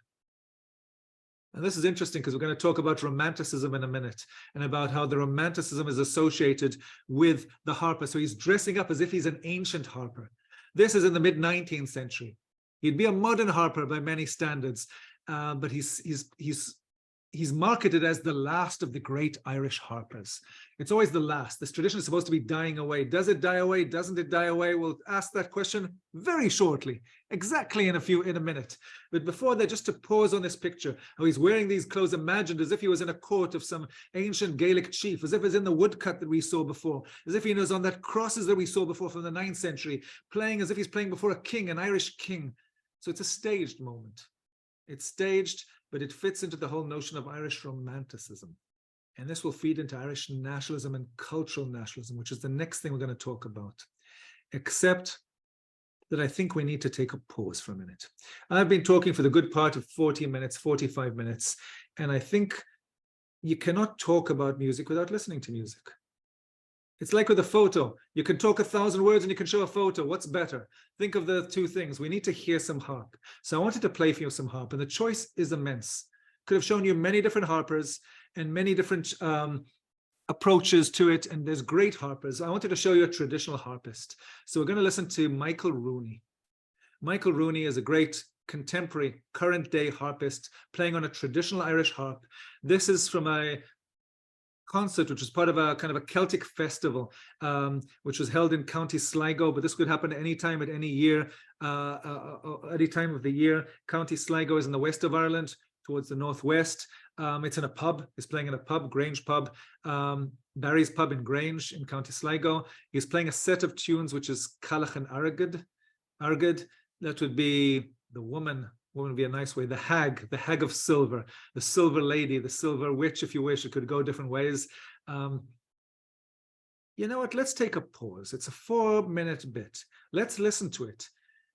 And this is interesting because we're going to talk about romanticism in a minute, and about how the romanticism is associated with the harper. So he's dressing up as if he's an ancient harper. This is in the mid-19th century. He'd be a modern harper by many standards, but he's marketed as the last of the great Irish harpers. It's always the last. This tradition is supposed to be dying away. Does it die away? Doesn't it die away? We'll ask that question very shortly, exactly in a minute. But before that, just to pause on this picture, how he's wearing these clothes, imagined as if he was in a court of some ancient Gaelic chief, as if it's in the woodcut that we saw before, as if he was on that crosses that we saw before from the 9th century, playing as if he's playing before a king, an Irish king. So it's a staged moment. It's staged, but it fits into the whole notion of Irish romanticism. And this will feed into Irish nationalism and cultural nationalism, which is the next thing we're going to talk about. Except that I think we need to take a pause for a minute. I've been talking for the good part of 40 minutes, 45 minutes, and I think you cannot talk about music without listening to music. It's like with a photo. You can talk 1,000 words and you can show a photo. What's better? Think of the two things. We need to hear some harp. So I wanted to play for you some harp, and the choice is immense. Could have shown you many different harpers and many different approaches to it, and there's great harpers. I wanted to show you a traditional harpist. So we're going to listen to Michael Rooney. Michael Rooney is a great contemporary, current-day harpist playing on a traditional Irish harp. This is from a concert which was part of a kind of a Celtic festival, which was held in County Sligo, but this could happen any time at any year, any time of the year. County Sligo is in the west of Ireland, towards the northwest. It's in a pub. He's playing in a pub, Grange pub, Barry's pub in Grange in County Sligo. He's playing a set of tunes which is Cailleach and Argad. Argad, that would be the woman would be a nice way, the hag of silver, the silver lady, the silver witch, if you wish. It could go different ways. You know what? Let's take a pause. It's a 4-minute bit. Let's listen to it,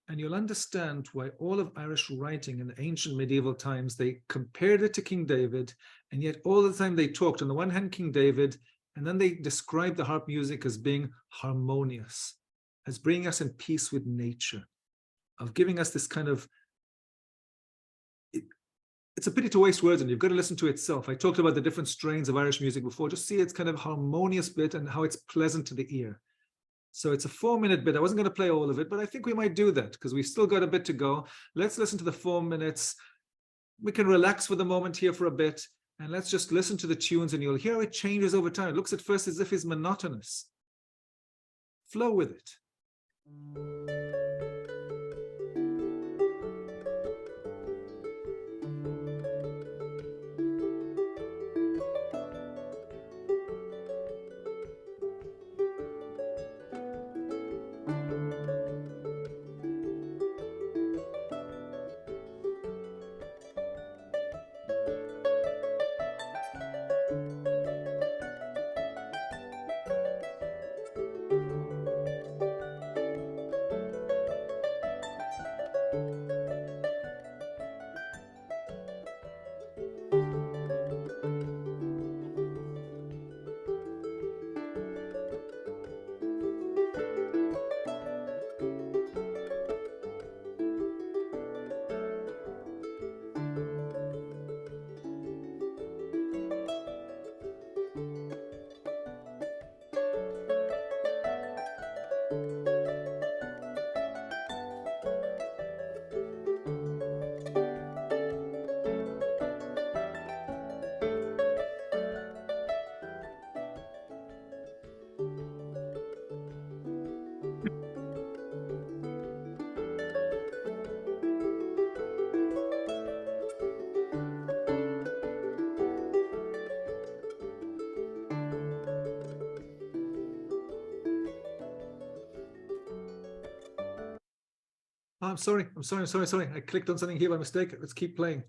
and you'll understand why all of Irish writing in ancient medieval times, they compared it to King David, and yet all the time they talked, on the one hand, King David, and then they described the harp music as being harmonious, as bringing us in peace with nature, of giving us this kind of, it's a pity to waste words, and you've got to listen to it itself. I talked about the different strains of Irish music before. Just see its kind of harmonious bit and how it's pleasant to the ear. So it's a 4-minute bit. I wasn't going to play all of it, but I think we might do that because we've still got a bit to go. Let's listen to the 4 minutes. We can relax for the moment here for a bit, and let's just listen to the tunes, and you'll hear how it changes over time. It looks at first as if it's monotonous. Flow with it. Oh, I'm sorry. I clicked on something here by mistake. Let's keep playing.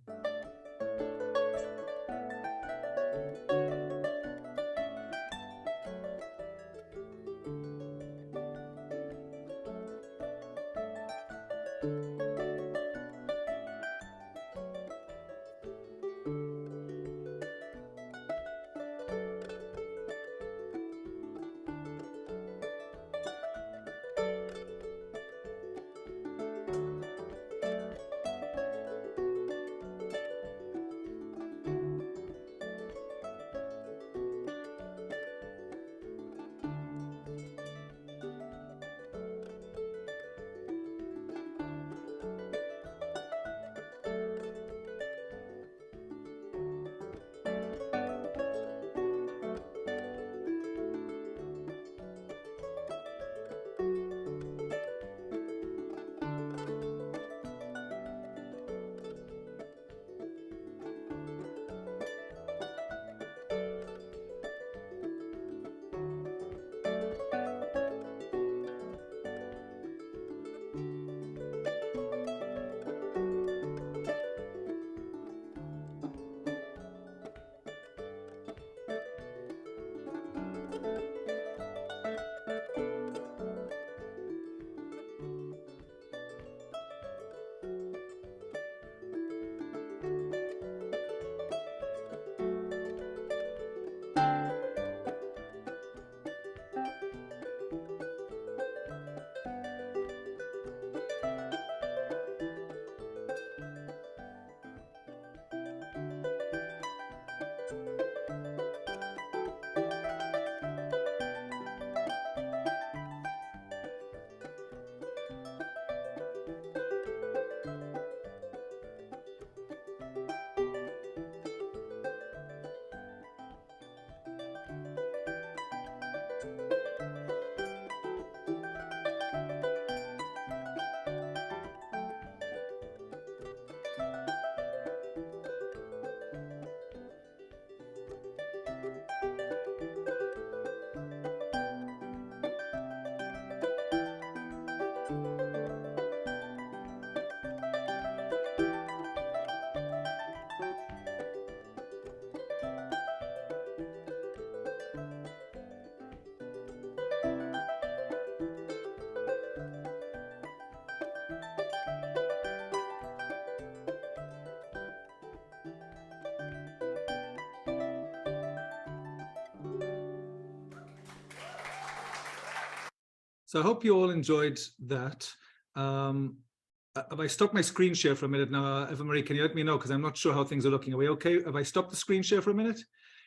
So I hope you all enjoyed that. Have I stopped my screen share for a minute now? Eva Marie, can you let me know? Because I'm not sure how things are looking. Are we okay? Have I stopped the screen share for a minute?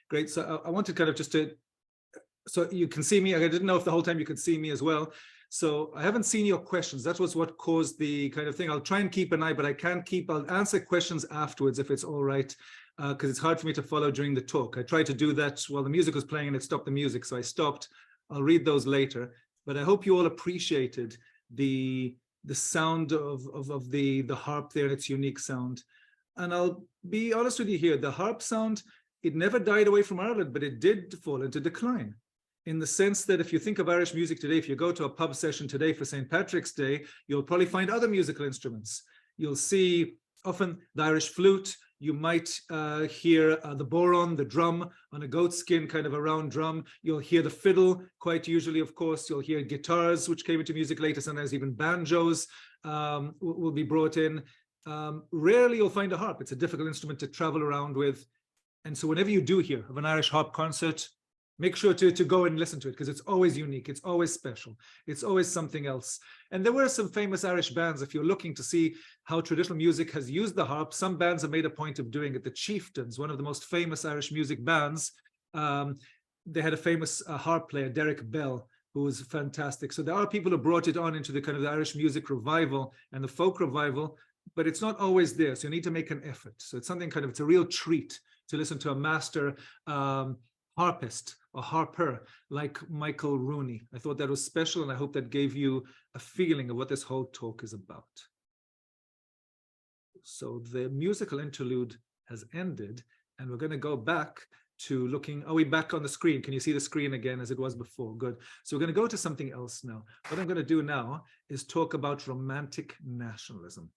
Great. So I wanted kind of just to, so you can see me. I didn't know if the whole time you could see me as well. So I haven't seen your questions. That was what caused the kind of thing. I'll try and keep an eye, but I can't keep, I'll answer questions afterwards if it's all right, because it's hard for me to follow during the talk. I tried to do that while the music was playing and it stopped the music. So I stopped. I'll read those later. But I hope you all appreciated the sound of the harp there, its unique sound. And I'll be honest with you here, the harp sound, it never died away from Ireland, but it did fall into decline. In the sense that if you think of Irish music today, if you go to a pub session today for St. Patrick's Day, you'll probably find other musical instruments. You'll see often the Irish flute, you might hear the boron, the drum on a goat skin, kind of a round drum. You'll hear the fiddle quite usually, of course. You'll hear guitars, which came into music later. Sometimes even banjos will be brought in. Rarely you'll find a harp. It's a difficult instrument to travel around with. And so whenever you do hear of an Irish harp concert, make sure to go and listen to it, because it's always unique. It's always special. It's always something else. And there were some famous Irish bands. If you're looking to see how traditional music has used the harp, some bands have made a point of doing it. The Chieftains, one of the most famous Irish music bands, they had a famous harp player, Derek Bell, who was fantastic. So there are people who brought it on into the kind of the Irish music revival and the folk revival, but it's not always there. So you need to make an effort. So it's something kind of, it's a real treat to listen to a master harpist or harper like Michael Rooney. I thought that was special, and I hope that gave you a feeling of what this whole talk is about. So the musical interlude has ended, and we're going to go back to looking, are we back on the screen? Can you see the screen again as it was before? Good. So we're going to go to something else now. What I'm going to do now is talk about romantic nationalism,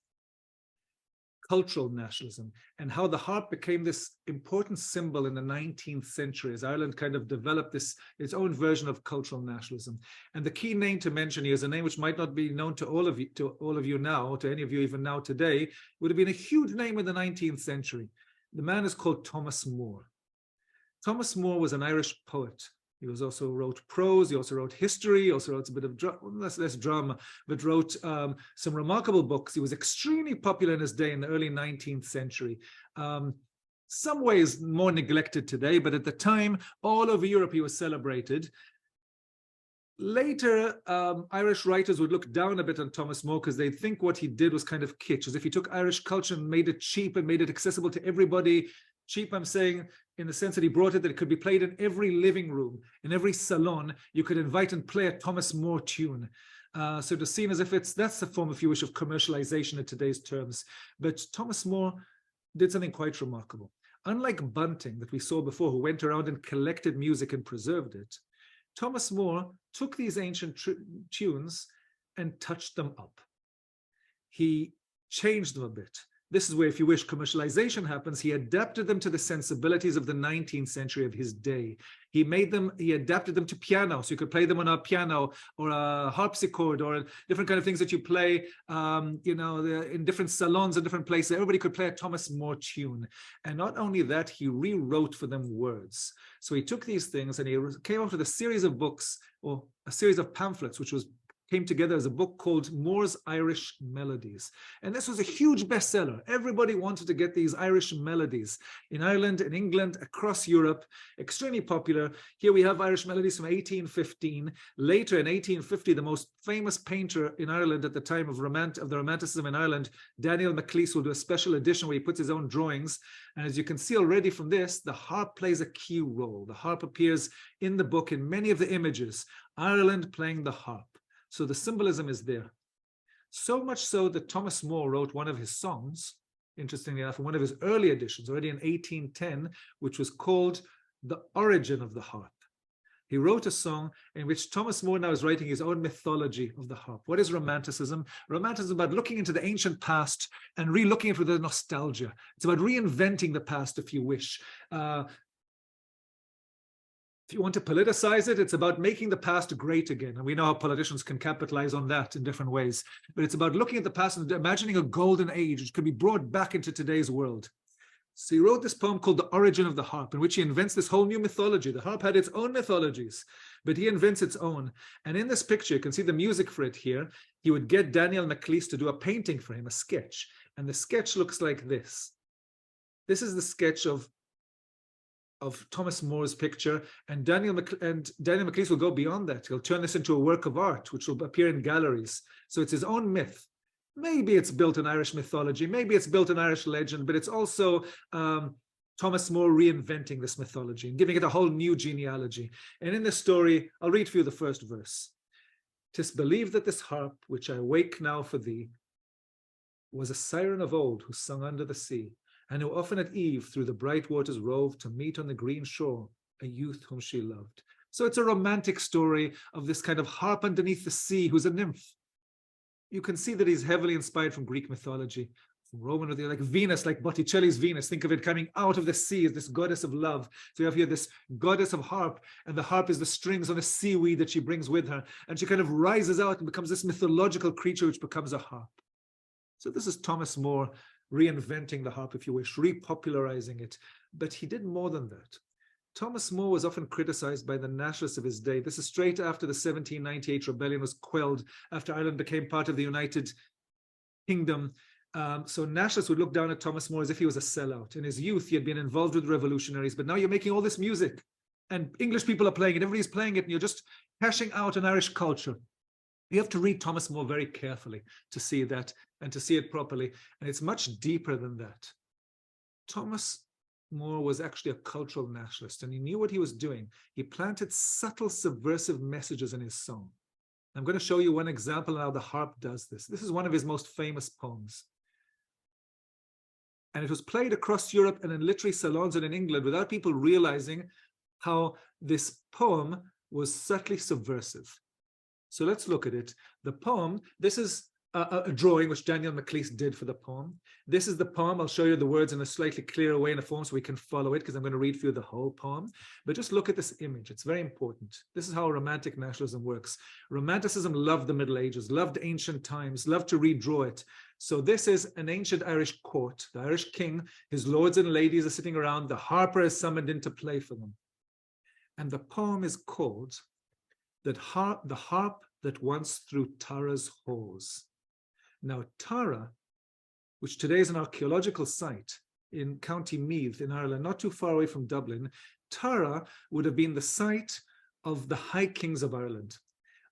cultural nationalism, and how the harp became this important symbol in the 19th century as Ireland kind of developed its own version of cultural nationalism. And the key name to mention here is a name which might not be known to all of you now, to any of you even now today, would have been a huge name in the 19th century. The man is called Thomas More. Thomas More was an Irish poet. He also wrote prose, he also wrote history, he also wrote a bit of less drama, but wrote some remarkable books. He was extremely popular in his day in the early 19th century. Some ways more neglected today, but at the time, all over Europe, he was celebrated. Later, Irish writers would look down a bit on Thomas More because they think what he did was kind of kitsch, as if he took Irish culture and made it cheap and made it accessible to everybody. Cheap, I'm saying, in the sense that he brought it that it could be played in every living room, in every salon. You could invite and play a Thomas More tune. So it was seen as if that's a form, if you wish, of commercialization in today's terms. But Thomas More did something quite remarkable. Unlike Bunting that we saw before, who went around and collected music and preserved it, Thomas More took these ancient tunes and touched them up. He changed them a bit. This is where, if you wish, commercialization happens. He adapted them to the sensibilities of the 19th century of his day. He adapted them to piano, so you could play them on a piano or a harpsichord or different kind of things that you play, in different salons and different places. Everybody could play a Thomas More tune. And not only that, he rewrote for them words. So he took these things and he came up with a series of books, or a series of pamphlets, which came together as a book called More's Irish Melodies. And this was a huge bestseller. Everybody wanted to get these Irish melodies in Ireland, in England, across Europe, extremely popular. Here we have Irish melodies from 1815. Later in 1850, the most famous painter in Ireland at the time of the Romanticism in Ireland, Daniel Macleese, will do a special edition where he puts his own drawings. And as you can see already from this, the harp plays a key role. The harp appears in the book in many of the images, Ireland playing the harp. So the symbolism is there. So much so that Thomas More wrote one of his songs, interestingly enough, in one of his early editions, already in 1810, which was called The Origin of the Harp. He wrote a song in which Thomas More now is writing his own mythology of the harp. What is Romanticism? Romanticism is about looking into the ancient past and re-looking at it with a nostalgia. It's about reinventing the past, if you wish. If you want to politicize it, it's about making the past great again. And we know how politicians can capitalize on that in different ways. But it's about looking at the past and imagining a golden age which could be brought back into today's world. So he wrote this poem called The Origin of the Harp, in which he invents this whole new mythology. The harp had its own mythologies, but he invents its own. And in this picture, you can see the music for it here. He would get Daniel Macleese to do a painting for him, a sketch. And the sketch looks like this. This is the sketch of Thomas More's picture, and Daniel Macleese will go beyond that. He'll turn this into a work of art, which will appear in galleries. So it's his own myth. Maybe it's built in Irish mythology, maybe it's built in Irish legend, but it's also Thomas More reinventing this mythology and giving it a whole new genealogy. And in this story, I'll read for you the first verse. "'Tis believed that this harp, which I wake now for thee, was a siren of old who sung under the sea, and who often at eve through the bright waters roved to meet on the green shore a youth whom she loved." So it's a romantic story of this kind of harp underneath the sea who's a nymph. You can see that he's heavily inspired from Greek mythology, from Roman, like Venus, like Botticelli's Venus. Think of it coming out of the sea as this goddess of love. So you have here this goddess of harp, and the harp is the strings on the seaweed that she brings with her. And she kind of rises out and becomes this mythological creature which becomes a harp. So this is Thomas More reinventing the harp, if you wish, repopularizing it. But he did more than that. Thomas More was often criticized by the nationalists of his day. This is straight after the 1798 rebellion was quelled, after Ireland became part of the United Kingdom. So nationalists would look down at Thomas More as if he was a sellout. In his youth, he had been involved with revolutionaries, but now you're making all this music, and English people are playing it, everybody's playing it, and you're just cashing out on Irish culture. You have to read Thomas More very carefully to see that and to see it properly. And it's much deeper than that. Thomas More was actually a cultural nationalist, and he knew what he was doing. He planted subtle subversive messages in his song. I'm going to show you one example of how the harp does this. This is one of his most famous poems. And it was played across Europe and in literary salons and in England without people realizing how this poem was subtly subversive. So let's look at it. The poem, this is a drawing which Daniel McLeese did for the poem. This is the poem. I'll show you the words in a slightly clearer way in a form so we can follow it, because I'm going to read for you the whole poem. But just look at this image. It's very important. This is how romantic nationalism works. Romanticism loved the Middle Ages, loved ancient times, loved to redraw it. So this is an ancient Irish court. The Irish king, his lords and ladies are sitting around. The harper is summoned in to play for them. And the poem is called the harp that once through Tara's halls. Now, Tara, which today is an archaeological site in County Meath in Ireland, not too far away from Dublin, Tara would have been the site of the High Kings of Ireland.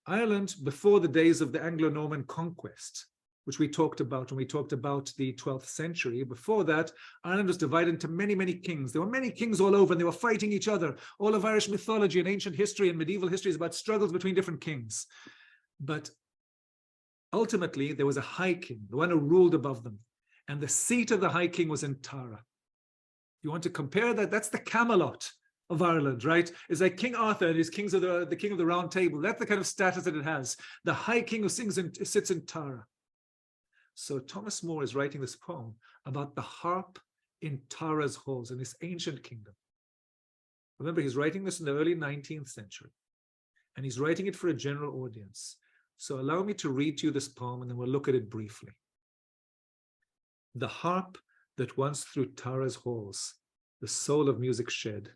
Ireland, before the days of the Anglo-Norman conquest, which we talked about when we talked about the 12th century. Before that, Ireland was divided into many, many kings. There were many kings all over, and they were fighting each other. All of Irish mythology and ancient history and medieval history is about struggles between different kings. But ultimately, there was a high king, the one who ruled above them. And the seat of the high king was in Tara. If you want to compare that, that's the Camelot of Ireland, right? It's like King Arthur and his kings of the king of the Round Table. That's the kind of status that it has. The high king who sits in Tara. So Thomas More is writing this poem about the harp in Tara's halls in this ancient kingdom. Remember, he's writing this in the early 19th century, and he's writing it for a general audience. So allow me to read to you this poem, and then we'll look at it briefly. The harp that once through Tara's halls the soul of music shed,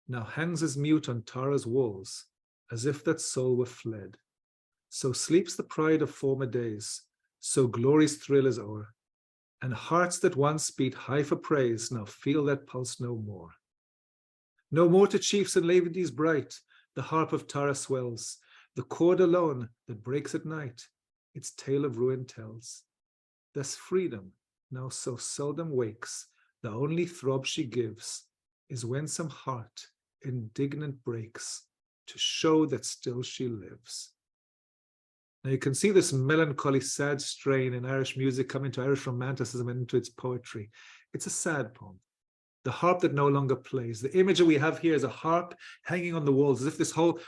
now hangs as mute on Tara's walls, as if that soul were fled. So sleeps the pride of former days, so glory's thrill is o'er, and hearts that once beat high for praise now feel that pulse no more. No more to chiefs and ladies bright the harp of Tara swells, the chord alone that breaks at night its tale of ruin tells. Thus freedom now so seldom wakes, the only throb she gives is when some heart indignant breaks to show that still she lives. Now you can see this melancholy, sad strain in Irish music come into Irish romanticism and into its poetry. It's a sad poem. The harp that no longer plays. The image that we have here is a harp hanging on the walls, as if this whole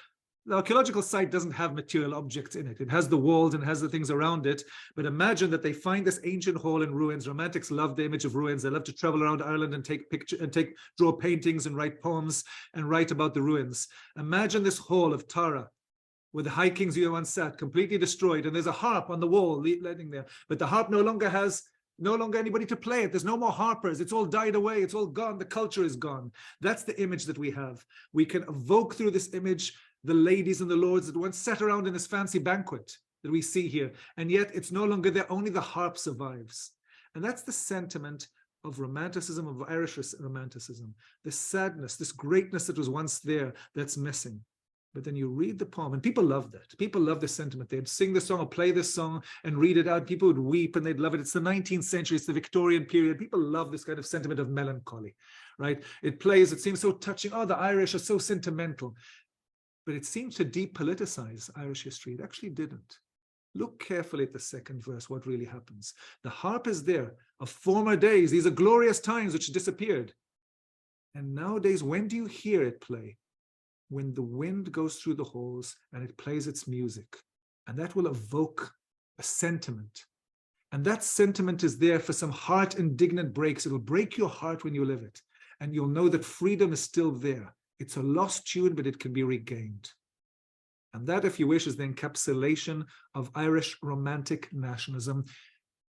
the archaeological site doesn't have material objects in it. It has the walls and has the things around it. But imagine that they find this ancient hall in ruins. Romantics love the image of ruins. They love to travel around Ireland and draw paintings and write poems and write about the ruins. Imagine this hall of Tara, where the high kings here once sat, completely destroyed, and there's a harp on the wall leading there. But the harp no longer anybody to play it. There's no more harpers. It's all died away. It's all gone. The culture is gone. That's the image that we have. We can evoke through this image the ladies and the lords that once sat around in this fancy banquet that we see here. And yet it's no longer there. Only the harp survives. And that's the sentiment of romanticism, of Irish romanticism. This sadness, this greatness that was once there, that's missing. But then you read the poem, and people love that. People love this sentiment. They'd sing this song or play this song and read it out. People would weep and they'd love it. It's the 19th century. It's the Victorian period. People love this kind of sentiment of melancholy, right? It plays. It seems so touching. Oh, the Irish are so sentimental. But it seems to depoliticize Irish history. It actually didn't. Look carefully at the second verse, what really happens. The harp is there of former days. These are glorious times which disappeared. And nowadays, when do you hear it play? When the wind goes through the halls and it plays its music. And that will evoke a sentiment. And that sentiment is there for some heart indignant breaks. It will break your heart when you live it. And you'll know that freedom is still there. It's a lost tune, but it can be regained. And that, if you wish, is the encapsulation of Irish romantic nationalism.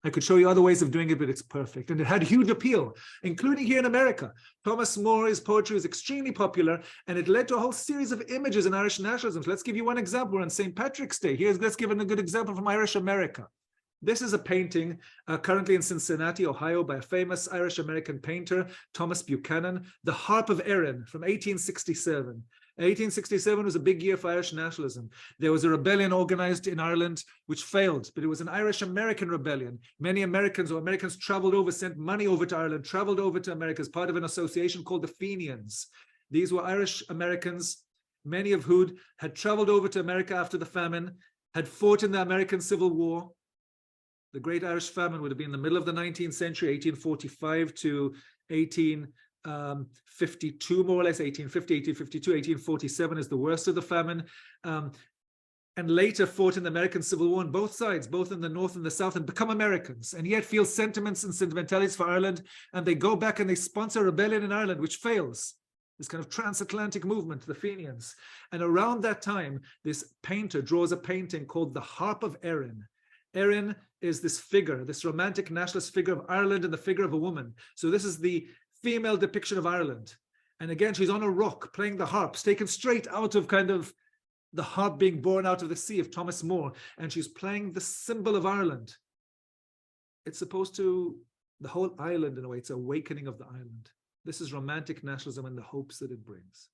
I could show you other ways of doing it, but it's perfect. And it had huge appeal, including here in America. Thomas More's poetry was extremely popular, and it led to a whole series of images in Irish nationalism. So let's give you one example. We're on St. Patrick's Day. Let's give a good example from Irish America. This is a painting currently in Cincinnati, Ohio, by a famous Irish-American painter, Thomas Buchanan, The Harp of Erin from 1867. 1867 was a big year for Irish nationalism. There was a rebellion organized in Ireland which failed, but it was an Irish-American rebellion. Many Americans traveled over, sent money over to Ireland, traveled over to America as part of an association called the Fenians. These were Irish-Americans, many of whom had traveled over to America after the famine, had fought in the American Civil War, The Great Irish Famine would have been in the middle of the 19th century, 1845 to 1852, more or less, 1850, 1852, 1847 is the worst of the famine. And later fought in the American Civil War on both sides, both in the North and the South, and become Americans, and yet feel sentiments and sentimentalities for Ireland, and they go back and they sponsor a rebellion in Ireland, which fails. This kind of transatlantic movement, the Fenians. And around that time, this painter draws a painting called The Harp of Erin. Erin is this figure, this romantic nationalist figure of Ireland and the figure of a woman. So this is the female depiction of Ireland. And again, she's on a rock playing the harps, taken straight out of kind of the harp being born out of the sea of Thomas More, and she's playing the symbol of Ireland. It's supposed to, the whole island in a way, it's awakening of the island. This is romantic nationalism and the hopes that it brings.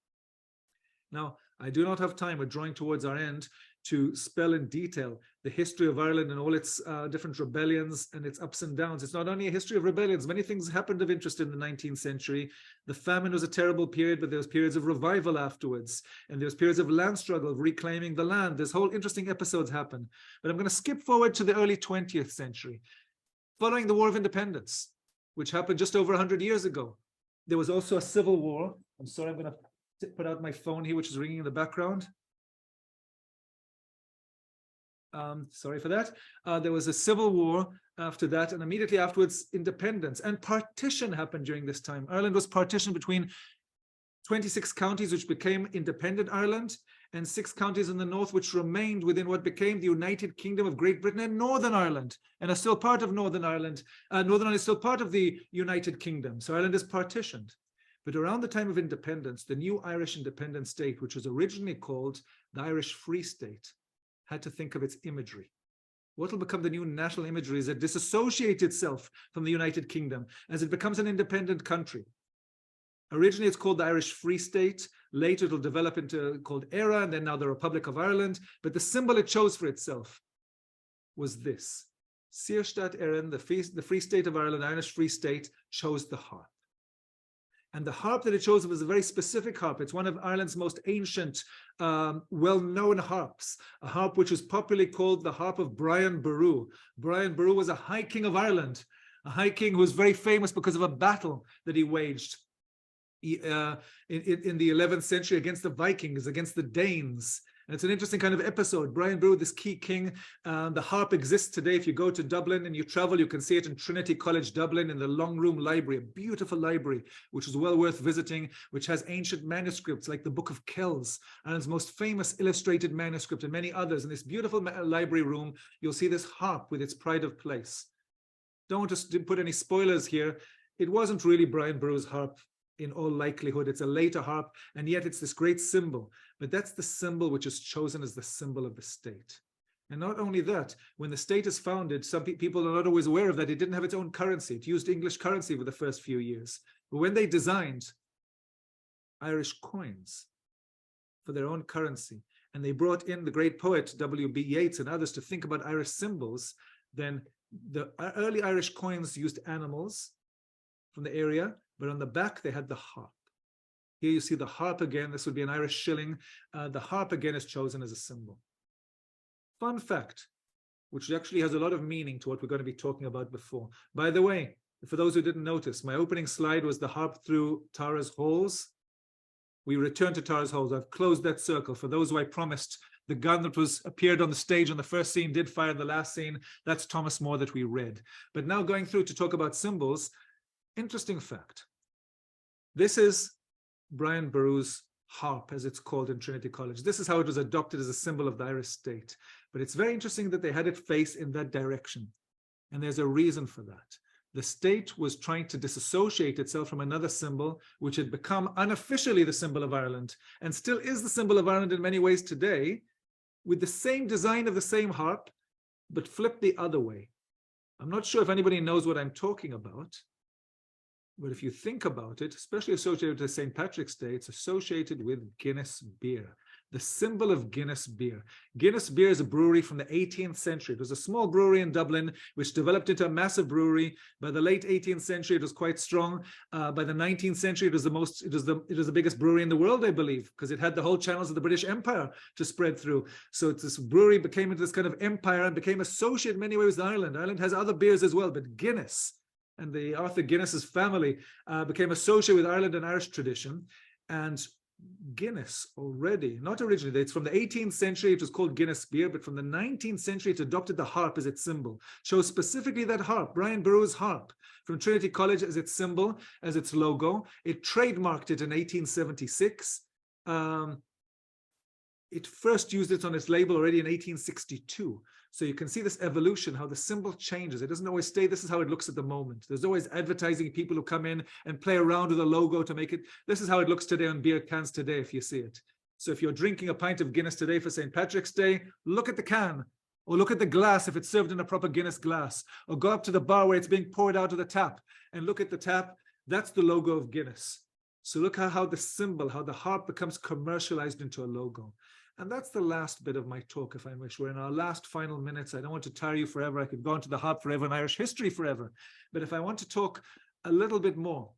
Now, I do not have time, we're drawing towards our end, to spell in detail the history of Ireland and all its different rebellions and its ups and downs. It's not only a history of rebellions, many things happened of interest in the 19th century. The famine was a terrible period, but there was periods of revival afterwards, and there was periods of land struggle, of reclaiming the land. There's whole interesting episodes happen. But I'm going to skip forward to the early 20th century. Following the War of Independence, which happened just over 100 years ago, there was also a civil war. I'm sorry, I'm going to put out my phone here, which is ringing in the background. Sorry for that. There was a civil war after that, and immediately afterwards, independence. And partition happened during this time. Ireland was partitioned between 26 counties, which became independent Ireland, and 6 counties in the north, which remained within what became the United Kingdom of Great Britain and Northern Ireland, and are still part of Northern Ireland. Northern Ireland is still part of the United Kingdom. So Ireland is partitioned. But around the time of independence, the new Irish independent state, which was originally called the Irish Free State, had to think of its imagery. What will become the new national imagery is it disassociates itself from the United Kingdom as it becomes an independent country. Originally, it's called the Irish Free State. Later, it'll develop into called ERA, and then now the Republic of Ireland. But the symbol it chose for itself was this. Searstadt Erin, the Free State of Ireland, Irish Free State, chose the harp. And the harp that it chose was a very specific harp. It's one of Ireland's most ancient, well-known harps, a harp which was popularly called the harp of Brian Boru. Brian Boru was a high king of Ireland, a high king who was very famous because of a battle that he waged in the 11th century against the Vikings, against the Danes. And it's an interesting kind of episode. Brian Boru, this key king, the harp exists today. If you go to Dublin and you travel, you can see it in Trinity College Dublin in the Long Room Library, a beautiful library, which is well worth visiting, which has ancient manuscripts like the Book of Kells, Ireland's most famous illustrated manuscript, and many others. In this beautiful library room, you'll see this harp with its pride of place. Don't want to put any spoilers here. It wasn't really Brian Boru's harp. In all likelihood, it's a later harp, and yet it's this great symbol. But that's the symbol which is chosen as the symbol of the state. And not only that, when the state is founded, some people are not always aware of that. It didn't have its own currency. It used English currency for the first few years. But when they designed Irish coins for their own currency, and they brought in the great poet W.B. Yeats and others to think about Irish symbols, then the early Irish coins used animals from the area, but on the back, they had the harp. Here you see the harp again. This would be an Irish shilling. The harp again is chosen as a symbol. Fun fact, which actually has a lot of meaning to what we're going to be talking about before. By the way, for those who didn't notice, my opening slide was the harp through Tara's halls. We return to Tara's halls. I've closed that circle. For those who I promised, the gun that appeared on the stage on the first scene did fire in the last scene. That's Thomas More that we read. But now going through to talk about symbols, interesting fact. This is Brian Boru's harp, as it's called in Trinity College. This is how it was adopted as a symbol of the Irish state. But it's very interesting that they had it face in that direction. And there's a reason for that. The state was trying to disassociate itself from another symbol, which had become unofficially the symbol of Ireland, and still is the symbol of Ireland in many ways today, with the same design of the same harp, but flipped the other way. I'm not sure if anybody knows what I'm talking about. But if you think about it, especially associated with St. Patrick's Day, it's associated with Guinness beer. the symbol of Guinness beer. Guinness beer is a brewery from the 18th century. It was a small brewery in Dublin, which developed into a massive brewery. By the late 18th century, it was quite strong. By the 19th century, it was the biggest brewery in the world, I believe, because it had the whole channels of the British Empire to spread through. So this brewery became into this kind of empire and became associated in many ways with Ireland. Ireland has other beers as well, but Guinness and the Arthur Guinness's family became associated with Ireland and Irish tradition. And Guinness already, not originally, it's from the 18th century, it was called Guinness beer, but from the 19th century, it adopted the harp as its symbol. Shows specifically that harp, Brian Boru's harp, from Trinity College as its symbol, as its logo. It trademarked it in 1876. It first used it on its label already in 1862. So you can see this evolution, how the symbol changes. It doesn't always stay. This is how it looks at the moment. There's always advertising people who come in and play around with the logo to make it. This is how it looks today on beer cans today, if you see it. So if you're drinking a pint of Guinness today for St. Patrick's Day, look at the can, or look at the glass if it's served in a proper Guinness glass, or go up to the bar where it's being poured out of the tap and look at the tap. That's the logo of Guinness. So look at how the symbol, how the harp becomes commercialized into a logo. And that's the last bit of my talk, if I wish. We're in our last final minutes. I don't want to tire you forever. I could go into the harp forever and Irish history forever. But if I want to talk a little bit more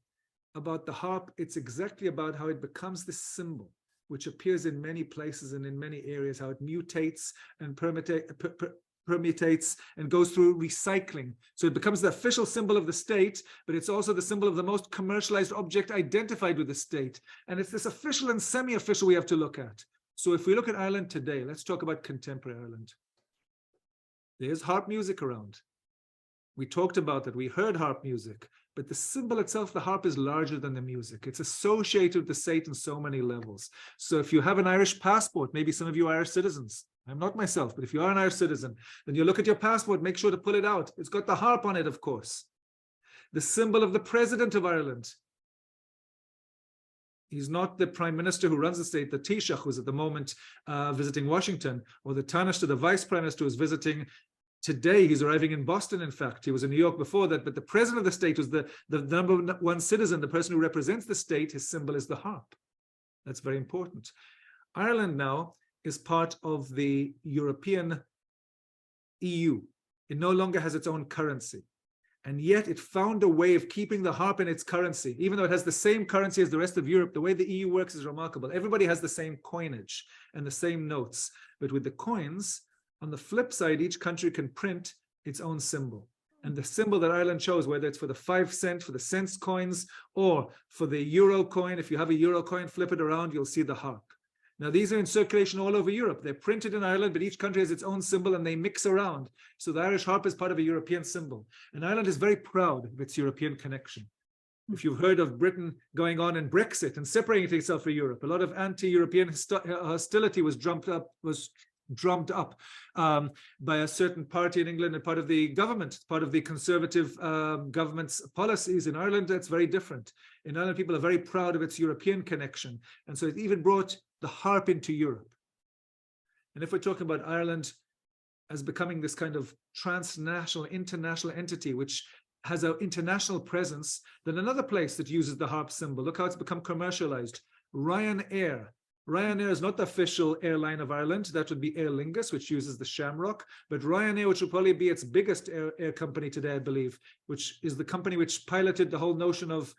about the harp, it's exactly about how it becomes this symbol, which appears in many places and in many areas, how it mutates and permutates and goes through recycling. So it becomes the official symbol of the state, but it's also the symbol of the most commercialized object identified with the state. And it's this official and semi-official we have to look at. So if we look at Ireland today, let's talk about contemporary Ireland. There's harp music around. We talked about that. We heard harp music, but the symbol itself, the harp, is larger than the music. It's associated with the state on so many levels. So if you have an Irish passport, maybe some of you are Irish citizens. I'm not myself, but if you are an Irish citizen, then you look at your passport, make sure to pull it out. It's got the harp on it, of course. The symbol of the president of Ireland. He's not the prime minister who runs the state, the Taoiseach, who's at the moment visiting Washington, or the Taoiseach, the vice prime minister, who's visiting today. He's arriving in Boston, in fact. He was in New York before that, but the president of the state was the number one citizen, the person who represents the state. His symbol is the harp. That's very important. Ireland now is part of the European EU. It no longer has its own currency. And yet it found a way of keeping the harp in its currency. Even though it has the same currency as the rest of Europe, the way the EU works is remarkable. Everybody has the same coinage and the same notes. But with the coins, on the flip side, each country can print its own symbol. And the symbol that Ireland chose, whether it's for the 5 cent, for the cents coins, or for the euro coin, if you have a euro coin, flip it around, you'll see the harp. Now, these are in circulation all over Europe. They're printed in Ireland, but each country has its own symbol and they mix around. So the Irish harp is part of a European symbol. And Ireland is very proud of its European connection. If you've heard of Britain going on and Brexit and separating itself from Europe, a lot of anti-European hostility was drummed up by a certain party in England and part of the government, part of the conservative government's policies. In Ireland, that's very different. In Ireland, people are very proud of its European connection. And so it even brought the harp into Europe. And if we're talking about Ireland as becoming this kind of transnational, international entity, which has an international presence, then another place that uses the harp symbol, look how it's become commercialized, Ryanair. Ryanair is not the official airline of Ireland. That would be Aer Lingus, which uses the shamrock. But Ryanair, which will probably be its biggest air company today, I believe, which is the company which piloted the whole notion of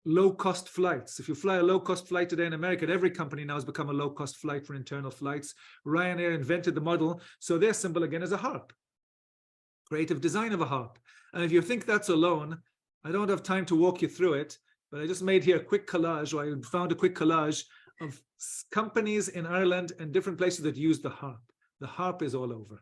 low-cost flights. If you fly a low-cost flight today in America, every company now has become a low-cost flight for internal flights. Ryanair invented the model. So their symbol, again, is a harp. Creative design of a harp. And if you think that's alone, I don't have time to walk you through it, but I just made here a quick collage, or I found a quick collage of companies in Ireland and different places that use the harp. The harp is all over.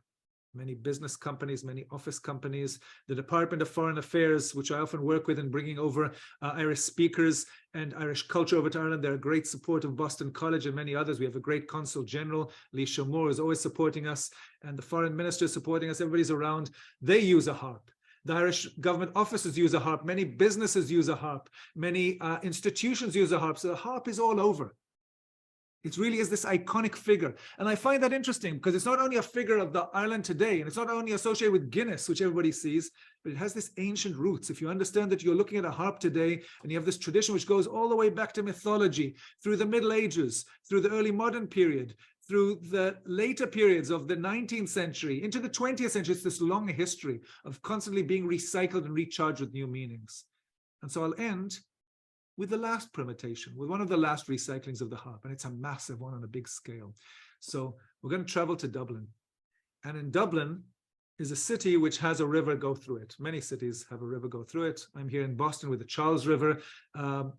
Many business companies, many office companies, the Department of Foreign Affairs, which I often work with in bringing over Irish speakers and Irish culture over to Ireland. They're a great support of Boston College and many others. We have a great Consul General, Lee Moore, is always supporting us, and the Foreign Minister is supporting us. Everybody's around. They use a harp. The Irish government offices use a harp. Many businesses use a harp. Many institutions use a harp. So the harp is all over. It really is this iconic figure. And I find that interesting because it's not only a figure of the Ireland today, and it's not only associated with Guinness, which everybody sees, but it has this ancient roots. If you understand that you're looking at a harp today, and you have this tradition which goes all the way back to mythology, through the Middle Ages, through the early modern period, through the later periods of the 19th century, into the 20th century, it's this long history of constantly being recycled and recharged with new meanings. And so I'll end with the last permutation, with one of the last recyclings of the harp, and it's a massive one on a big scale. So we're going to travel to Dublin. And in Dublin is a city which has a river go through it. Many cities have a river go through it. I'm here in Boston with the Charles River.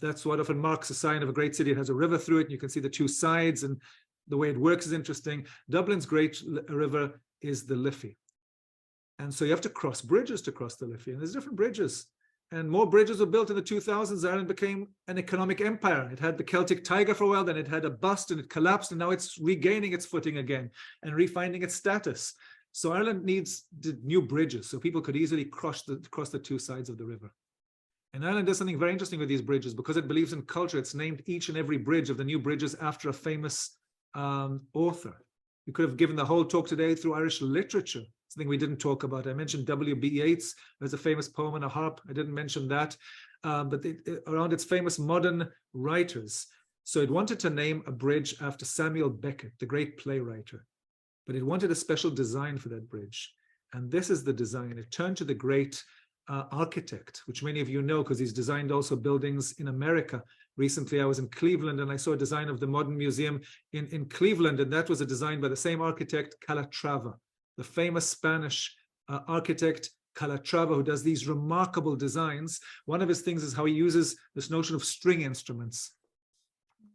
That's what often marks a sign of a great city. It has a river through it, and you can see the two sides, and the way it works is interesting. Dublin's great river is the Liffey. And so you have to cross bridges to cross the Liffey, and there's different bridges. And more bridges were built in the 2000s. Ireland became an economic empire. It had the Celtic Tiger for a while, then it had a bust and it collapsed, and now it's regaining its footing again and refinding its status. So Ireland needs new bridges so people could easily cross the two sides of the river. And Ireland does something very interesting with these bridges because it believes in culture. It's named each and every bridge of the new bridges after a famous author. You could have given the whole talk today through Irish literature. Something we didn't talk about. I mentioned W.B. Yeats. There's a famous poem on a harp. I didn't mention that. But around its famous modern writers. So it wanted to name a bridge after Samuel Beckett, the great playwright. But it wanted a special design for that bridge. And this is the design. It turned to the great architect, which many of you know because he's designed also buildings in America. Recently, I was in Cleveland and I saw a design of the Modern Museum in Cleveland. And that was a design by the same architect, Calatrava. The famous Spanish architect Calatrava, who does these remarkable designs. One of his things is how he uses this notion of string instruments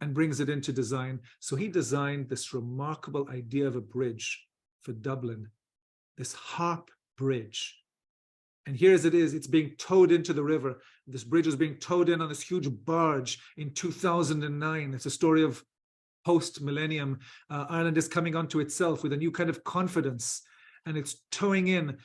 and brings it into design. So he designed this remarkable idea of a bridge for Dublin, this harp bridge. And here as it is, it's being towed into the river. This bridge is being towed in on this huge barge in 2009. It's a story of post-millennium. Ireland is coming onto itself with a new kind of confidence. And it's towing in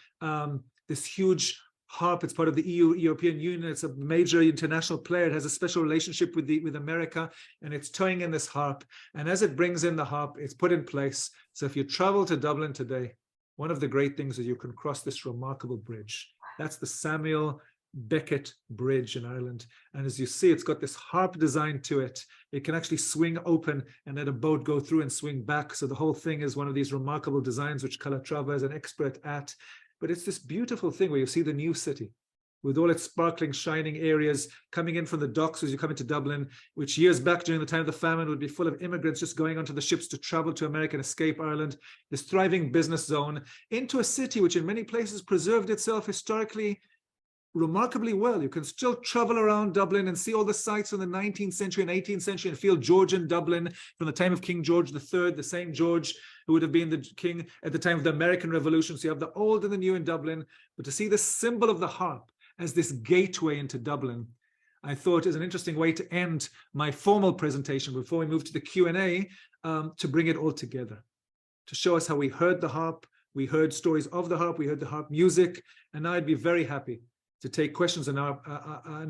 this huge harp. It's part of the European Union. It's a major international player. It has a special relationship with America, and it's towing in this harp. And as it brings in the harp, it's put in place. So if you travel to Dublin today, one of the great things is you can cross this remarkable bridge. That's the Samuel Beckett Bridge in Ireland. And as you see, it's got this harp design to it. It can actually swing open and let a boat go through and swing back. So the whole thing is one of these remarkable designs, which Calatrava is an expert at. But it's this beautiful thing where you see the new city with all its sparkling, shining areas coming in from the docks as you come into Dublin, which years back during the time of the famine would be full of immigrants just going onto the ships to travel to America and escape Ireland, this thriving business zone, into a city which in many places preserved itself historically remarkably well. You can still travel around Dublin and see all the sites from the 19th century and 18th century and feel Georgian Dublin from the time of King George III, the same George who would have been the king at the time of the American Revolution. So you have the old and the new in Dublin, but to see the symbol of the harp as this gateway into Dublin, I thought is an interesting way to end my formal presentation before we move to the Q&A, to bring it all together, to show us how we heard the harp, we heard stories of the harp, we heard the harp music, and now I'd be very happy to take questions and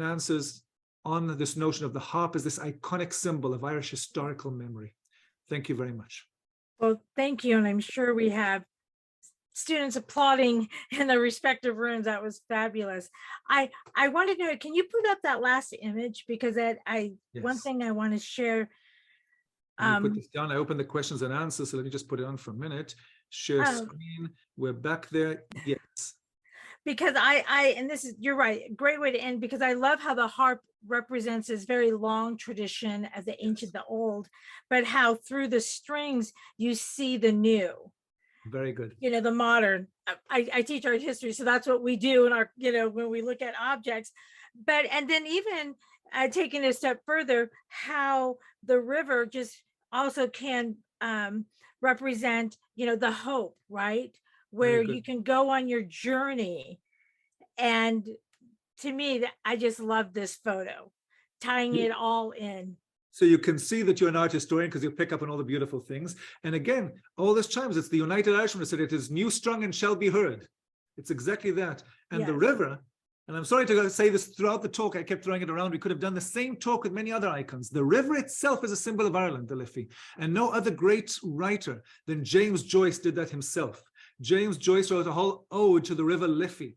answers on this notion of the harp as this iconic symbol of Irish historical memory. Thank you very much. Well, thank you. And I'm sure we have students applauding in their respective rooms. That was fabulous. I want to know, can you put up that last image? Because yes. One thing I want to share. Put this down. I opened the questions and answers. So let me just put it on for a minute. Share screen. We're back there. Yes. Because and this is, you're right, great way to end, because I love how the harp represents this very long tradition as the ancient, the old, but how through the strings you see the new. Very good. You know, the modern. I teach art history, so that's what we do in our, you know, when we look at objects. But, and then even taking it a step further, how the river just also can represent, you know, the hope, right? Where you can go on your journey. And to me, I just love this photo, tying it all in. So you can see that you're an art historian because you pick up on all the beautiful things. And again, all this chimes, it's the United Irishmen who said it is new, strong, and shall be heard. It's exactly that. And the river, And I'm sorry to say this throughout the talk, I kept throwing it around. We could have done the same talk with many other icons. The river itself is a symbol of Ireland, the Liffey, and no other great writer than James Joyce did that himself. James Joyce wrote a whole ode to the river Liffey.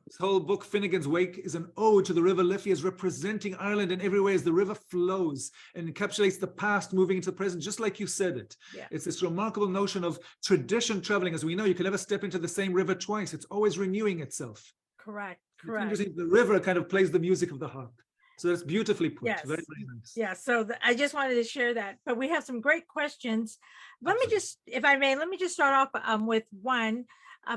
His whole book, Finnegan's Wake, is an ode to the river Liffey as representing Ireland in every way as the river flows and encapsulates the past moving into the present, just like you said it. Yeah. It's this remarkable notion of tradition traveling. As we know, you can never step into the same river twice. It's always renewing itself. Correct. It's Correct. interesting, the river kind of plays the music of the harp. So that's beautifully put. Yes. Very, very nice. Yeah. So I just wanted to share that, but we have some great questions. Let me just, if I may, let me just start off with one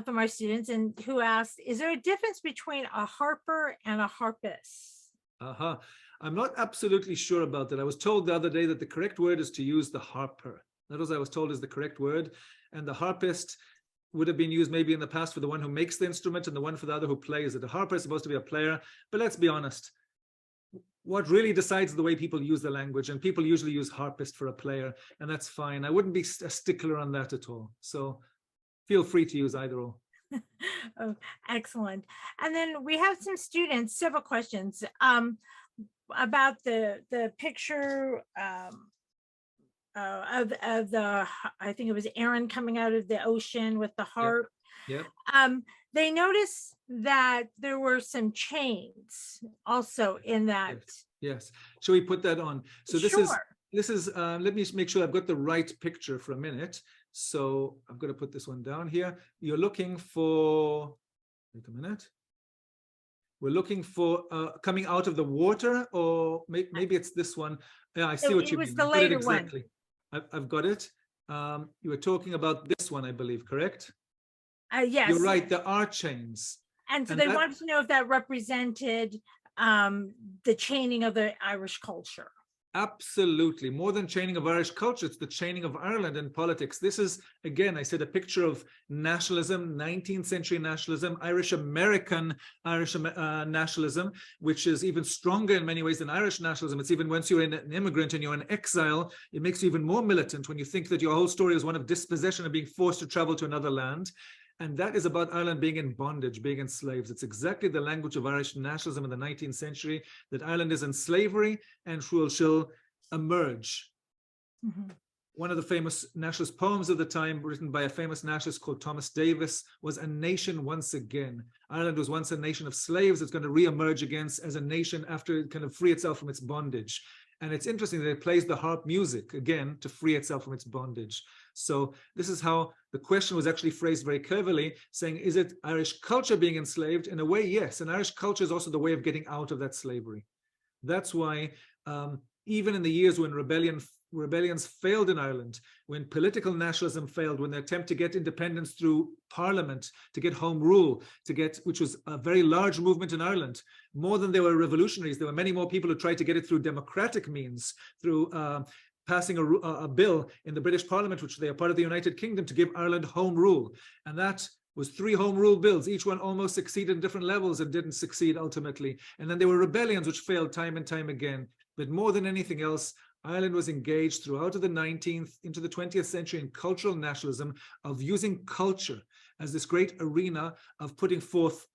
from our students, and who asked, is there a difference between a harper and a harpist? I'm not absolutely sure about that. I was told the other day that the correct word is to use the harper. That was, I was told, is the correct word. And the harpist would have been used maybe in the past for the one who makes the instrument and the one for the other who plays it. The harper is supposed to be a player, but let's be honest. What really decides the way people use the language, and people usually use harpist for a player, and that's fine. I wouldn't be a stickler on that at all. So feel free to use either or. Oh, excellent. And then we have some students, several questions about the picture of the, I think it was Aaron coming out of the ocean with the harp. Yep. They noticed that there were some chains also in that. Yes. Shall we put that on? So this Sure. is let me make sure I've got the right picture for a minute. So I'm going to put this one down here. You're looking for, wait a minute. We're looking for coming out of the water, or maybe it's this one. Yeah, I see what you mean. It was the later one. I've got it. You were talking about this one, I believe, correct? Yes. You're right. There are chains. And so they wanted to know if that represented the chaining of the Irish culture. Absolutely. More than chaining of Irish culture, it's the chaining of Ireland in politics. This is, again, I said, a picture of nationalism, 19th century nationalism, Irish-American nationalism, which is even stronger in many ways than Irish nationalism. It's even once you're an immigrant and you're in exile, it makes you even more militant when you think that your whole story is one of dispossession and being forced to travel to another land. And that is about Ireland being in bondage, being enslaved. It's exactly the language of Irish nationalism in the 19th century, that Ireland is in slavery and shall emerge. One of the famous nationalist poems of the time, written by a famous nationalist called Thomas Davis, was "A Nation Once Again." Ireland was once a nation of slaves. It's going to re-emerge again as a nation after it kind of free itself from its bondage. And it's interesting that it plays the harp music again to free itself from its bondage. So this is how the question was actually phrased very cleverly, saying, is it Irish culture being enslaved? In a way, yes. And Irish culture is also the way of getting out of that slavery. That's why even in the years when rebellions failed in Ireland, when political nationalism failed, when the attempt to get independence through parliament, to get home rule, which was a very large movement in Ireland, more than there were revolutionaries, there were many more people who tried to get it through democratic means, through passing a bill in the British Parliament, which they are part of the United Kingdom, to give Ireland home rule. And that was 3 home rule bills. Each one almost succeeded in different levels and didn't succeed ultimately. And then there were rebellions which failed time and time again. But more than anything else, Ireland was engaged throughout the 19th into the 20th century in cultural nationalism, of using culture as this great arena of putting forth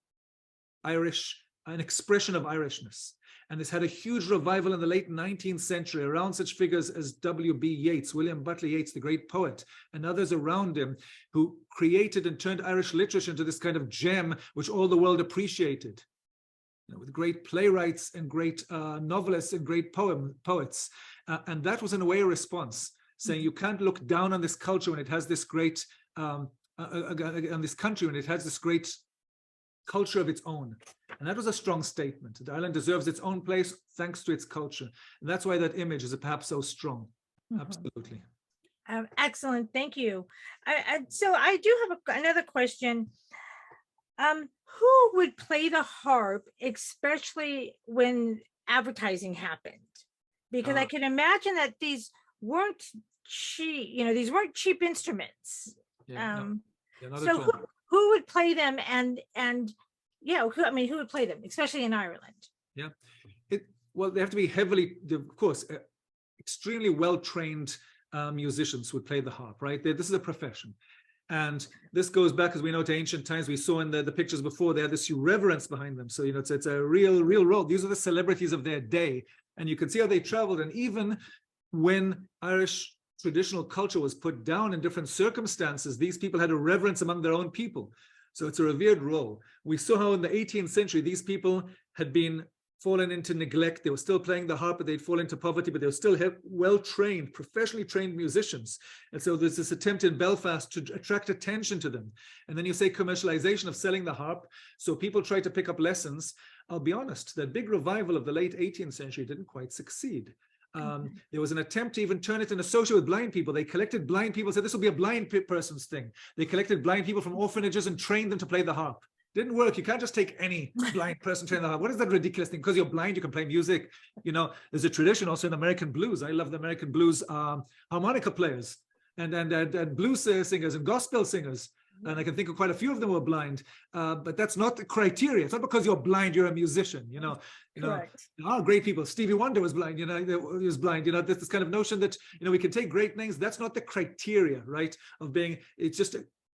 an expression of Irishness. And it's had a huge revival in the late 19th century around such figures as W.B. Yeats, William Butler Yeats, the great poet, and others around him, who created and turned Irish literature into this kind of gem which all the world appreciated. With great playwrights and great novelists and great poets. And that was in a way a response, saying you can't look down on this culture when it has this great, on this country when it has this great culture of its own. And that was a strong statement, that Ireland deserves its own place thanks to its culture. And that's why that image is perhaps so strong. Absolutely. Excellent, thank you. So I do have another question. Who would play the harp, especially when advertising happened? Because I can imagine that these weren't cheap, these weren't cheap instruments. So who would play them, and who would play them, especially in Ireland? Yeah, well, they have to be heavily, of course, extremely well-trained musicians would play the harp, right? This is a profession. And this goes back, as we know, to ancient times. We saw in the pictures before, they had this reverence behind them. So, it's a real role. These are the celebrities of their day. And you can see how they traveled. And even when Irish traditional culture was put down in different circumstances, these people had a reverence among their own people. So it's a revered role. We saw how in the 18th century, these people had been fallen into neglect. They were still playing the harp, but they'd fall into poverty, but they were still well-trained, professionally trained musicians. And so there's this attempt in Belfast to attract attention to them. And then you say commercialization of selling the harp. So people try to pick up lessons. I'll be honest, that big revival of the late 18th century didn't quite succeed. There was an attempt to even turn it and associate with blind people. They collected blind people, said this will be a blind person's thing. They collected blind people from orphanages and trained them to play the harp. Didn't work. You can't just take any blind person, train the harp. What is that ridiculous thing? Because you're blind, you can play music. There's a tradition also in American blues. I love the American blues harmonica players and blues singers and gospel singers. And I can think of quite a few of them who are blind, but that's not the criteria. It's not because you're blind, you're a musician, There are great people. Stevie Wonder was blind, he was blind, this kind of notion that, we can take great names. That's not the criteria, right? Of being, it's just,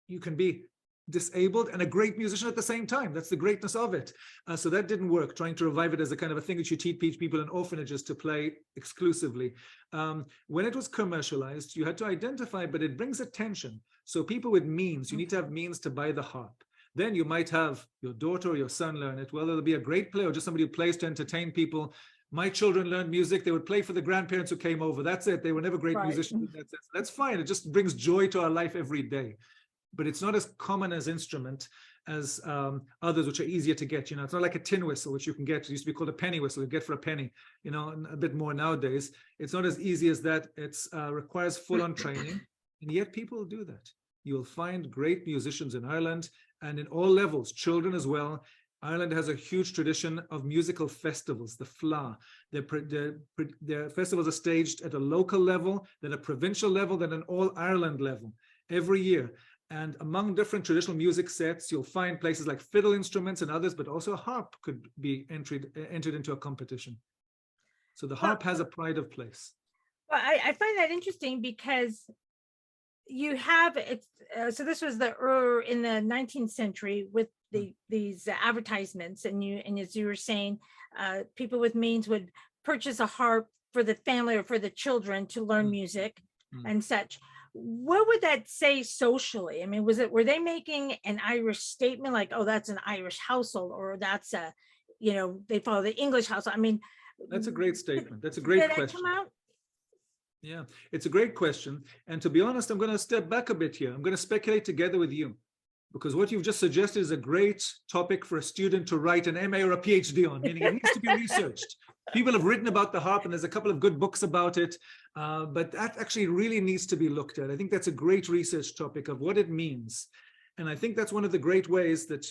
you can be disabled and a great musician at the same time. That's the greatness of it. So that didn't work, trying to revive it as a kind of a thing that you teach people in orphanages to play exclusively. When it was commercialized, you had to identify, but it brings attention. So people with means, you need to have means to buy the harp. Then you might have your daughter or your son learn it. Well, it'll be a great player or just somebody who plays to entertain people. My children learned music. They would play for the grandparents who came over. That's it. They were never great musicians. That's fine. It just brings joy to our life every day. But it's not as common as instrument as others, which are easier to get. It's not like a tin whistle, which you can get. It used to be called a penny whistle. You get for a penny, and a bit more nowadays. It's not as easy as that. It requires full-on training, and yet people do that. You'll find great musicians in Ireland and in all levels, children as well. Ireland has a huge tradition of musical festivals, the FLA. Their festivals are staged at a local level, then a provincial level, then an all-Ireland level every year. And among different traditional music sets, you'll find places like fiddle instruments and others, but also a harp could be entered into a competition. So the harp has a pride of place. Well, I find that interesting because you have it. So this was in the 19th century with these advertisements, and as you were saying, people with means would purchase a harp for the family or for the children to learn music and such. What would that say socially? I mean, were they making an Irish statement like, oh, that's an Irish household, or that's they follow the English household? I mean, that's a great statement. That's a great question. Come out? Yeah, it's a great question. And to be honest, I'm going to step back a bit here. I'm going to speculate together with you, because what you've just suggested is a great topic for a student to write an MA or a PhD on, meaning it needs to be researched. People have written about the harp, and there's a couple of good books about it, but that actually really needs to be looked at. I think that's a great research topic of what it means. And I think that's one of the great ways that,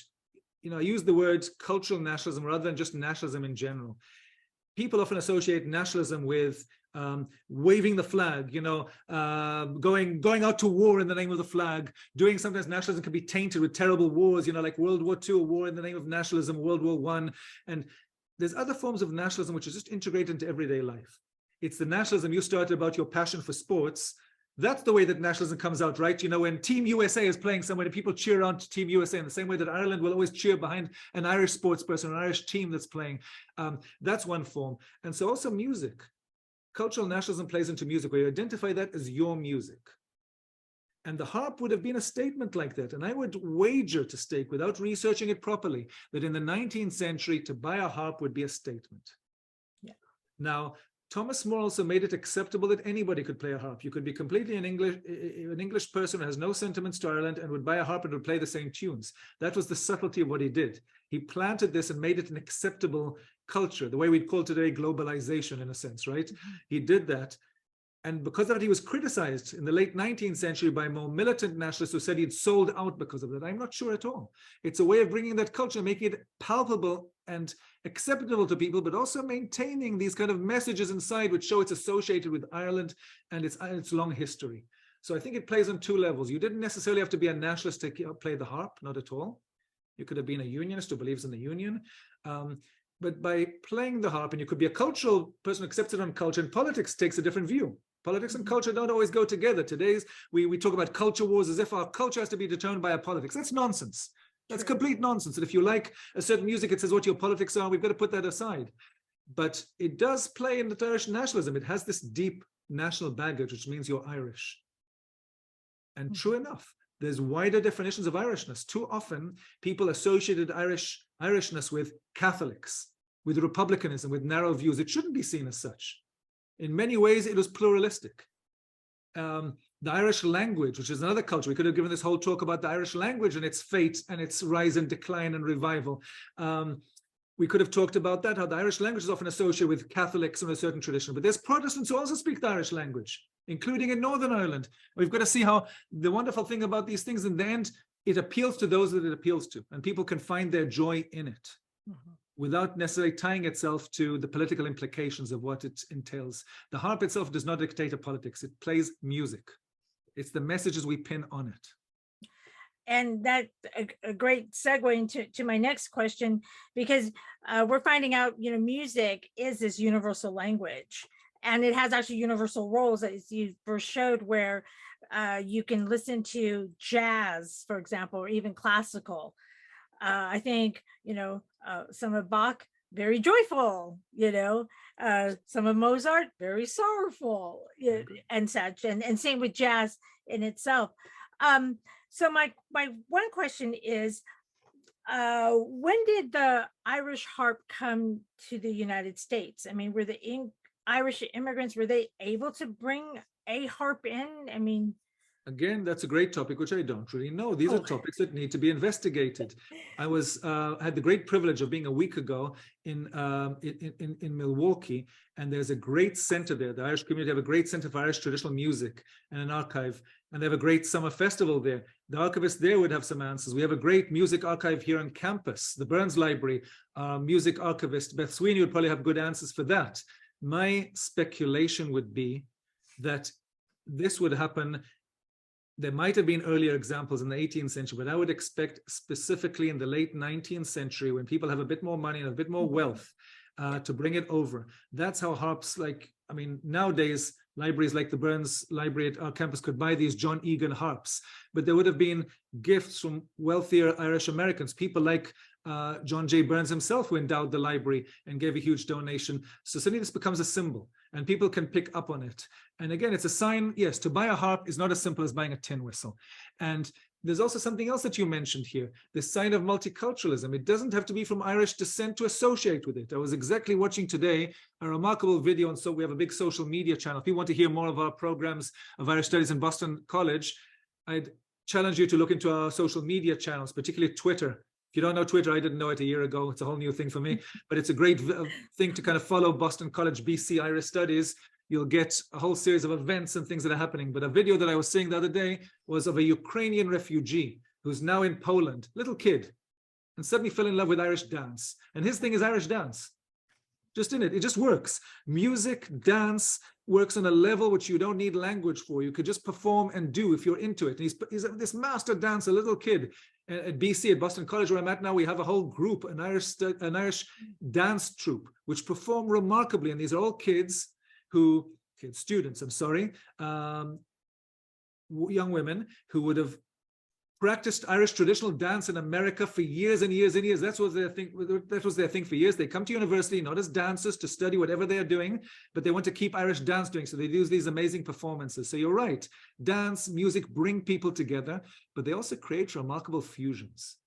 I use the word cultural nationalism rather than just nationalism in general. People often associate nationalism with waving the flag, going out to war in the name of the flag. Sometimes nationalism can be tainted with terrible wars, like World War II, a war in the name of nationalism, World War I. And there's other forms of nationalism which is just integrated into everyday life. It's the nationalism you started about your passion for sports. That's the way that nationalism comes out, right? When Team USA is playing somewhere, people cheer on to Team USA in the same way that Ireland will always cheer behind an Irish sports person, an Irish team that's playing. That's one form. And so also music. Cultural nationalism plays into music, where you identify that as your music. And the harp would have been a statement like that. And I would wager to stake, without researching it properly, that in the 19th century, to buy a harp would be a statement. Yeah. Now, Thomas More also made it acceptable that anybody could play a harp. You could be completely an English person who has no sentiments to Ireland and would buy a harp and would play the same tunes. That was the subtlety of what he did. He planted this and made it an acceptable culture, the way we'd call today globalization in a sense, right? He did that. And because of that, he was criticized in the late 19th century by more militant nationalists who said he'd sold out because of that. I'm not sure at all. It's a way of bringing that culture, making it palpable and acceptable to people, but also maintaining these kind of messages inside which show it's associated with Ireland and its long history. So I think it plays on two levels. You didn't necessarily have to be a nationalist to play the harp, not at all. You could have been a unionist who believes in the union. But by playing the harp, and you could be a cultural person accepted on culture, and politics takes a different view. Politics and culture don't always go together. Today's, we talk about culture wars as if our culture has to be determined by our politics. That's nonsense. That's complete nonsense. And if you like a certain music, it says what your politics are, we've got to put that aside. But it does play into Irish nationalism. It has this deep national baggage, which means you're Irish. And true enough, there's wider definitions of Irishness. Too often, people associated Irishness with Catholics, with republicanism, with narrow views. It shouldn't be seen as such. In many ways, it was pluralistic. The Irish language, which is another culture, we could have given this whole talk about the Irish language and its fate and its rise and decline and revival. We could have talked about that, how the Irish language is often associated with Catholics and a certain tradition, but there's Protestants who also speak the Irish language, including in Northern Ireland. We've got to see how the wonderful thing about these things, in the end, it appeals to those that it appeals to, and people can find their joy in it without necessarily tying itself to the political implications of what it entails. The harp itself does not dictate a politics. It plays music. It's the messages we pin on it. And that's a great segue into my next question, because we're finding out, music is this universal language, and it has actually universal roles, as you first showed, where you can listen to jazz, for example, or even classical. I think, some of Bach, very joyful, some of Mozart, very sorrowful, and such, and same with jazz in itself. So my one question is, when did the Irish harp come to the United States? I mean, were the Irish immigrants, were they able to bring a harp in? I mean, again, that's a great topic, which I don't really know. These are topics that need to be investigated. I had the great privilege of being a week ago in Milwaukee, and there's a great center there. The Irish community have a great center for Irish traditional music and an archive, and they have a great summer festival there. The archivist there would have some answers. We have a great music archive here on campus, the Burns Library. Music archivist Beth Sweeney would probably have good answers for that. My speculation would be that this would happen. There might have been earlier examples in the 18th century, but I would expect specifically in the late 19th century, when people have a bit more money and a bit more wealth, to bring it over. That's how harps, nowadays, libraries like the Burns Library at our campus could buy these John Egan harps, but there would have been gifts from wealthier Irish Americans, people like John J. Burns himself, who endowed the library and gave a huge donation. So suddenly this becomes a symbol, and people can pick up on it. And again, it's a sign, yes, to buy a harp is not as simple as buying a tin whistle. And there's also something else that you mentioned here, this sign of multiculturalism. It doesn't have to be from Irish descent to associate with it. I was exactly watching today a remarkable video, and so we have a big social media channel. If you want to hear more of our programs of Irish Studies in Boston College, I'd challenge you to look into our social media channels, particularly Twitter. If you don't know Twitter, I didn't know it a year ago. It's a whole new thing for me, but it's a great thing to kind of follow Boston College BC Irish Studies. You'll get a whole series of events and things that are happening. But a video that I was seeing the other day was of a Ukrainian refugee who's now in Poland, little kid, and suddenly fell in love with Irish dance. And his thing is Irish dance. Just in it, it just works. Music, dance works on a level which you don't need language for. You could just perform and do if you're into it. And he's this master dancer, little kid. At BC, at Boston College, where I'm at now, we have a whole group, an Irish dance troupe, which perform remarkably. And these are all students, young women who would have practiced Irish traditional dance in America for years and years and years. That was their thing for years. They come to university not as dancers to study whatever they're doing, but they want to keep Irish dance doing. So they do these amazing performances. So you're right. Dance, music bring people together, but they also create remarkable fusions.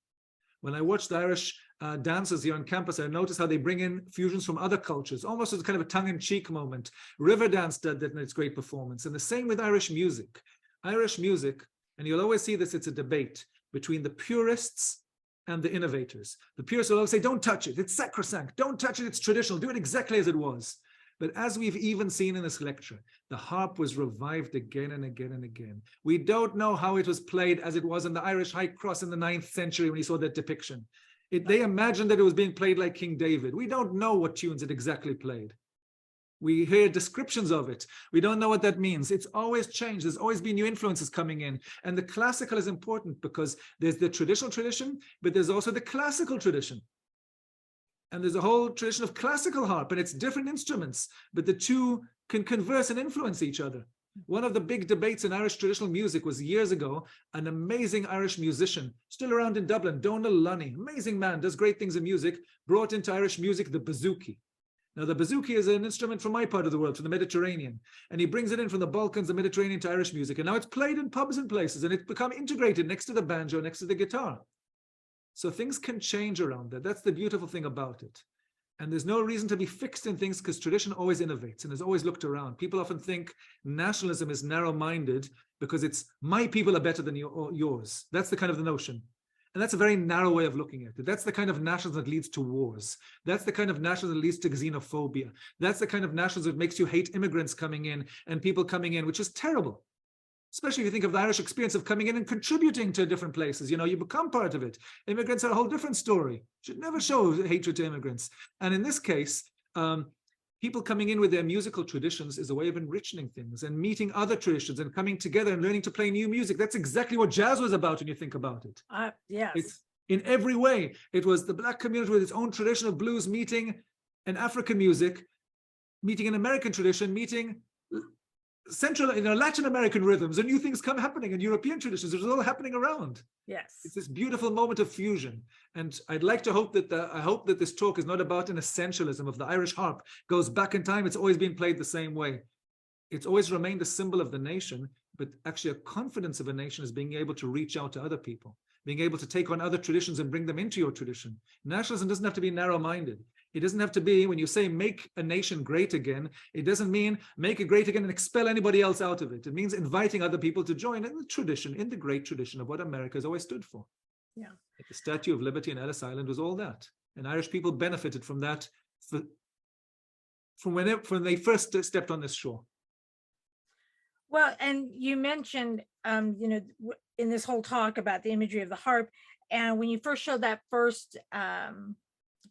When I watch the Irish dancers here on campus, I notice how they bring in fusions from other cultures, almost as kind of a tongue-in-cheek moment. Riverdance did that in its great performance. And the same with Irish music. Irish music, and you'll always see this, it's a debate between the purists and the innovators. The purists will always say, don't touch it, it's sacrosanct, don't touch it, it's traditional, do it exactly as it was. But as we've even seen in this lecture, the harp was revived again and again and again. We don't know how it was played as it was in the Irish High Cross in the 9th century when you saw that depiction. They imagined that it was being played like King David. We don't know what tunes it exactly played. We hear descriptions of it. We don't know what that means. It's always changed. There's always been new influences coming in. And the classical is important because there's the traditional tradition, but there's also the classical tradition. And there's a whole tradition of classical harp, and it's different instruments, but the two can converse and influence each other. One of the big debates in Irish traditional music was years ago, an amazing Irish musician, still around in Dublin, Donal Lunny, amazing man, does great things in music, brought into Irish music the bouzouki. Now, the bouzouki is an instrument from my part of the world, from the Mediterranean, and he brings it in from the Balkans, the Mediterranean to Irish music, and now it's played in pubs and places, and it's become integrated next to the banjo, next to the guitar. So things can change around that. That's the beautiful thing about it. And there's no reason to be fixed in things because tradition always innovates and has always looked around. People often think nationalism is narrow-minded because it's my people are better than yours. That's the kind of the notion. And that's a very narrow way of looking at it. That's the kind of nationalism that leads to wars. That's the kind of nationalism that leads to xenophobia. That's the kind of nationalism that makes you hate immigrants coming in and people coming in, which is terrible. Especially if you think of the Irish experience of coming in and contributing to different places. You know, you become part of it. Immigrants are a whole different story. Should never show hatred to immigrants. And in this case, people coming in with their musical traditions is a way of enriching things and meeting other traditions and coming together and learning to play new music. That's exactly what jazz was about when you think about it. Yes. It's in every way. It was the Black community with its own tradition of blues meeting an African music, meeting an American tradition, meeting Central, Latin American rhythms, and new things come happening in European traditions. It's all happening around. Yes. It's this beautiful moment of fusion. And I'd like to hope that I hope that this talk is not about an essentialism of the Irish harp goes back in time. It's always been played the same way. It's always remained a symbol of the nation, but actually a confidence of a nation is being able to reach out to other people, being able to take on other traditions and bring them into your tradition. Nationalism doesn't have to be narrow-minded. It doesn't have to be, when you say make a nation great again, it doesn't mean make it great again and expel anybody else out of it. It means inviting other people to join in the tradition, in the great tradition of what America has always stood for. Yeah. The Statue of Liberty in Ellis Island was all that. And Irish people benefited from that from when they first stepped on this shore. Well, and you mentioned, in this whole talk about the imagery of the harp, and when you first showed that first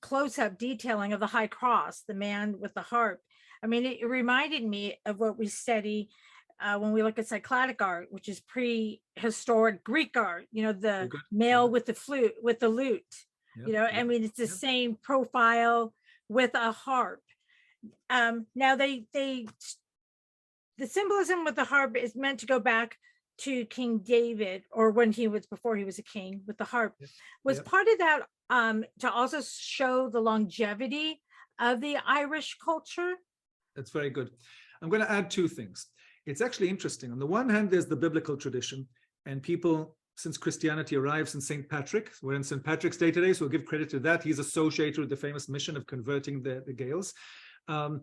close-up detailing of the high cross, the man with the harp, I mean, it reminded me of what we study when we look at cycladic art, which is prehistoric Greek art, the male with the flute, with the lute, I mean, it's the same profile with a harp. Now the symbolism with the harp is meant to go back to King David, or before he was a king with the harp. Was part of that to also show the longevity of the Irish culture? That's very good. I'm going to add two things. It's actually interesting. On the one hand, there's the biblical tradition, and people, since Christianity arrived since St. Patrick, we're in St. Patrick's Day today, so we'll give credit to that. He's associated with the famous mission of converting the Gaels. But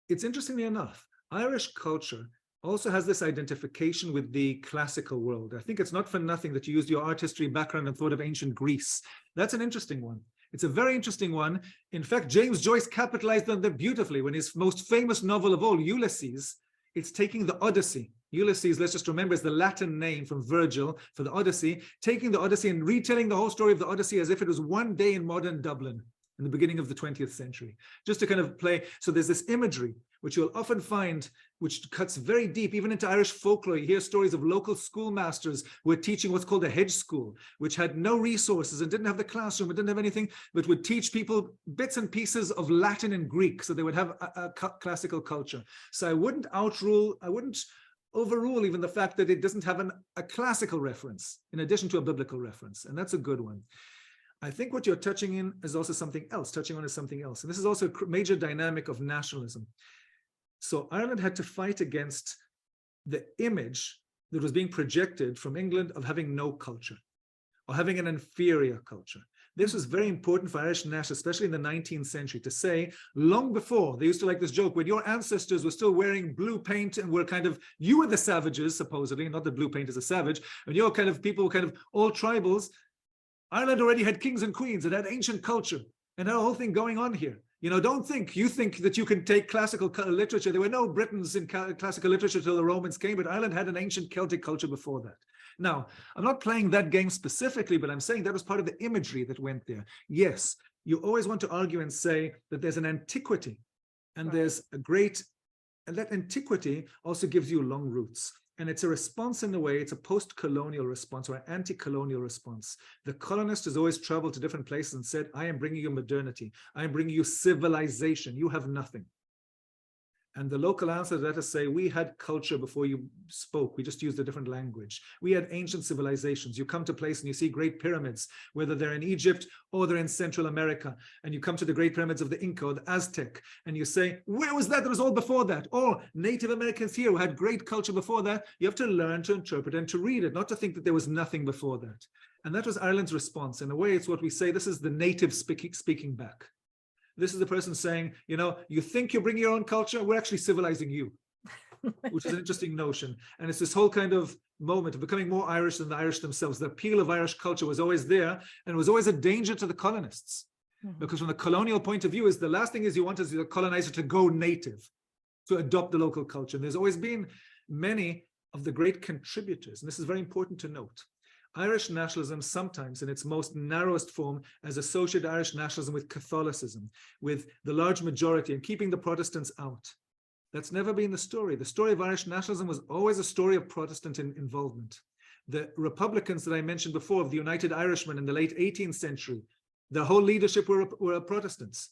it's interestingly enough, Irish culture also has this identification with the classical world. I think it's not for nothing that you used your art history background and thought of ancient Greece. That's an interesting one. It's a very interesting one. In fact, James Joyce capitalized on them beautifully when his most famous novel of all, Ulysses, it's taking the Odyssey. Ulysses, let's just remember, is the Latin name from Virgil for the Odyssey, taking the Odyssey and retelling the whole story of the Odyssey as if it was one day in modern Dublin in the beginning of the 20th century, just to kind of play. So there's this imagery, which you'll often find, which cuts very deep, even into Irish folklore. You hear stories of local schoolmasters who were teaching what's called a hedge school, which had no resources and didn't have the classroom, it didn't have anything, but would teach people bits and pieces of Latin and Greek, so they would have a classical culture. So I wouldn't overrule even the fact that it doesn't have a classical reference in addition to a biblical reference, and that's a good one. I think what you're touching on is something else, and this is also a major dynamic of nationalism. So Ireland had to fight against the image that was being projected from England of having no culture or having an inferior culture. This was very important for Irish nationalists, especially in the 19th century, to say, long before, they used to like this joke, when your ancestors were still wearing blue paint and were you were the savages, supposedly, not that blue paint is a savage, and you're people, all tribals. Ireland already had kings and queens. It had ancient culture and had a whole thing going on here. You think that you can take classical literature. There were no Britons in classical literature till the Romans came, but Ireland had an ancient Celtic culture before that. Now, I'm not playing that game specifically, but I'm saying that was part of the imagery that went there. Yes, you always want to argue and say that there's an antiquity and there's and that antiquity also gives you long roots. And it's a response in a way, it's a post-colonial response or an anti-colonial response. The colonist has always traveled to different places and said, I am bringing you modernity. I am bringing you civilization. You have nothing. And the local answer to that is say, we had culture before you spoke. We just used a different language. We had ancient civilizations. You come to a place and you see great pyramids, whether they're in Egypt or they're in Central America. And you come to the great pyramids of the Inca or the Aztec, and you say, where was that? That was all before that. Or Native Americans here who had great culture before that. You have to learn to interpret and to read it, not to think that there was nothing before that. And that was Ireland's response. In a way, it's what we say, this is the native speaking back. This is the person saying, you know, you think you're bringing your own culture, we're actually civilizing you, which is an interesting notion. And it's this whole kind of moment of becoming more Irish than the Irish themselves. The appeal of Irish culture was always there, and it was always a danger to the colonists. Because from the colonial point of view, is the last thing is you want is the colonizer to go native, to adopt the local culture. And there's always been many of the great contributors, and this is very important to note. Irish nationalism, sometimes in its most narrowest form, has associated Irish nationalism with Catholicism, with the large majority and keeping the Protestants out. That's never been the story. The story of Irish nationalism was always a story of Protestant involvement. The Republicans that I mentioned before, of the United Irishmen in the late 18th century, the whole leadership were Protestants.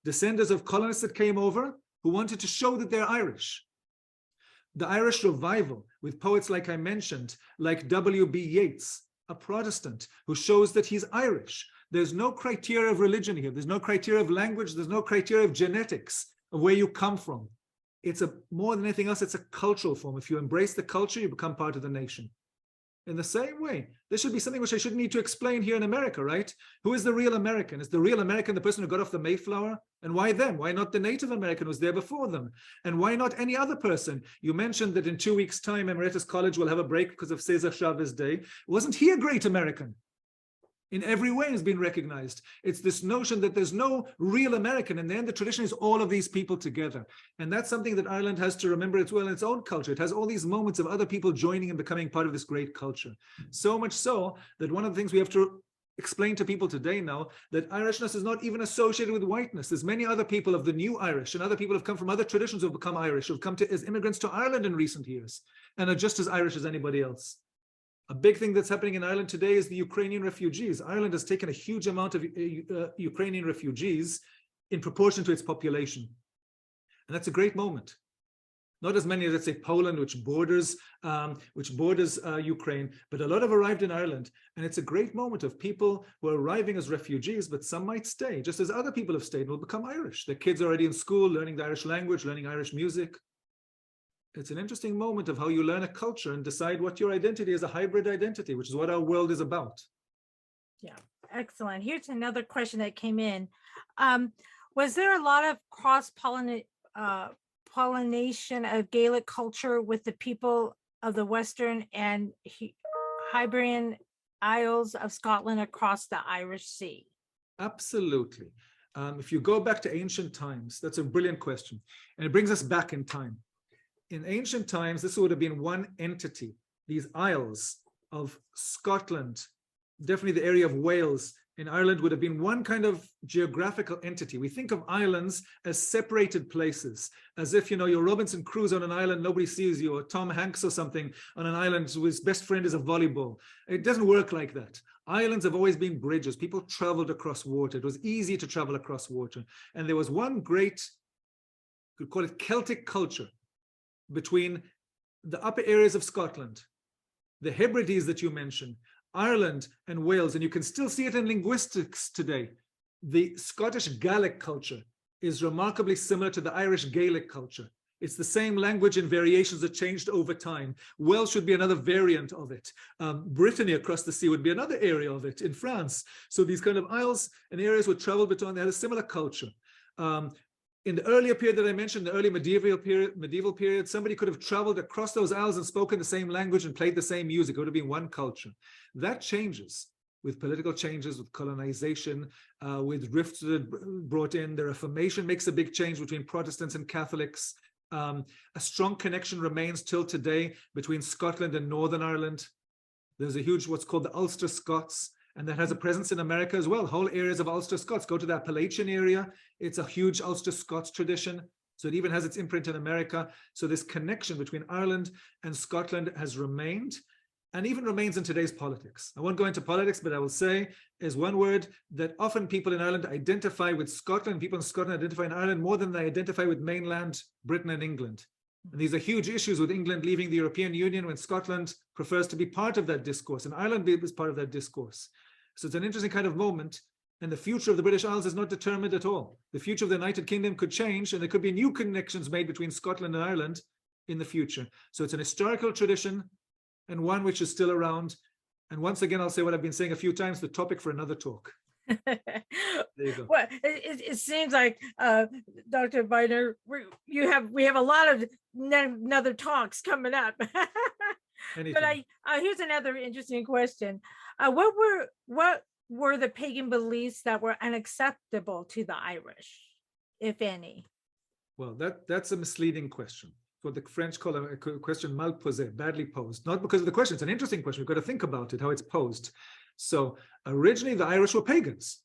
Descendants of colonists that came over who wanted to show that they're Irish. The Irish revival with poets like I mentioned, like W.B. Yeats, a Protestant who shows that he's Irish. There's no criteria of religion here. There's no criteria of language. There's no criteria of genetics of where you come from. It's more than anything else, it's a cultural form. If you embrace the culture, you become part of the nation. In the same way, this should be something which I shouldn't need to explain here in America, right? Who is the real American? Is the real American the person who got off the Mayflower? And why them? Why not the Native American who was there before them? And why not any other person? You mentioned that in 2 weeks' time, Emeritus College will have a break because of Cesar Chavez Day. Wasn't he a great American? In every way has been recognized. It's this notion that there's no real American, and then the tradition is all of these people together. And that's something that Ireland has to remember as well in its own culture. It has all these moments of other people joining and becoming part of this great culture. So much so that one of the things we have to explain to people today now, that Irishness is not even associated with whiteness. There's many other people of the new Irish and other people who have come from other traditions who have become Irish, who have come as immigrants to Ireland in recent years and are just as Irish as anybody else. A big thing that's happening in Ireland today is the Ukrainian refugees. Ireland has taken a huge amount of Ukrainian refugees in proportion to its population. And that's a great moment. Not as many as, let's say, Poland, which borders Ukraine, but a lot have arrived in Ireland. And it's a great moment of people who are arriving as refugees, but some might stay, just as other people have stayed and will become Irish. Their kids are already in school, learning the Irish language, learning Irish music. It's an interesting moment of how you learn a culture and decide what your identity is, a hybrid identity, which is what our world is about. Yeah, excellent. Here's another question that came in. Was there a lot of cross-pollination of Gaelic culture with the people of the Western and Hibernian Isles of Scotland across the Irish Sea? Absolutely. If you go back to ancient times, that's a brilliant question. And it brings us back in time. In ancient times, this would have been one entity, these Isles of Scotland, definitely the area of Wales in Ireland would have been one kind of geographical entity. We think of islands as separated places, as if, you know, you're Robinson Crusoe on an island, nobody sees you, or Tom Hanks or something on an island whose best friend is a volleyball. It doesn't work like that. Islands have always been bridges. People traveled across water. It was easy to travel across water. And there was one great, you could call it Celtic culture, between the upper areas of Scotland, the Hebrides that you mentioned, Ireland and Wales, and you can still see it in linguistics today. The Scottish Gaelic culture is remarkably similar to the Irish Gaelic culture. It's the same language and variations that changed over time. Welsh would be another variant of it. Brittany across the sea would be another area of it in France. So these kind of isles and areas would travel between, they had a similar culture. In the earlier period that I mentioned, the early medieval period, somebody could have traveled across those isles and spoken the same language and played the same music. It would have been one culture. That changes with political changes, with colonization, with rifts that brought in. The Reformation makes a big change between Protestants and Catholics. A strong connection remains till today between Scotland and Northern Ireland. There's a huge, what's called the Ulster Scots, and that has a presence in America as well. Whole areas of Ulster Scots. Go to the Appalachian area. It's a huge Ulster Scots tradition. So it even has its imprint in America. So this connection between Ireland and Scotland has remained and even remains in today's politics. I won't go into politics, but I will say is one word that often people in Ireland identify with Scotland. People in Scotland identify in Ireland more than they identify with mainland Britain and England. And these are huge issues with England leaving the European Union when Scotland prefers to be part of that discourse and Ireland is part of that discourse. So it's an interesting kind of moment. And the future of the British Isles is not determined at all. The future of the United Kingdom could change and there could be new connections made between Scotland and Ireland in the future. So it's an historical tradition and one which is still around. And once again, I'll say what I've been saying a few times, the topic for another talk. There you go. Well, it seems like Dr. Beiner, we have a lot of another talks coming up. But here's another interesting question. What were the pagan beliefs that were unacceptable to the Irish, if any? Well, that's a misleading question. What the French call a question mal posé, badly posed. Not because of the question, it's an interesting question. We've got to think about it, how it's posed. So originally the Irish were pagans,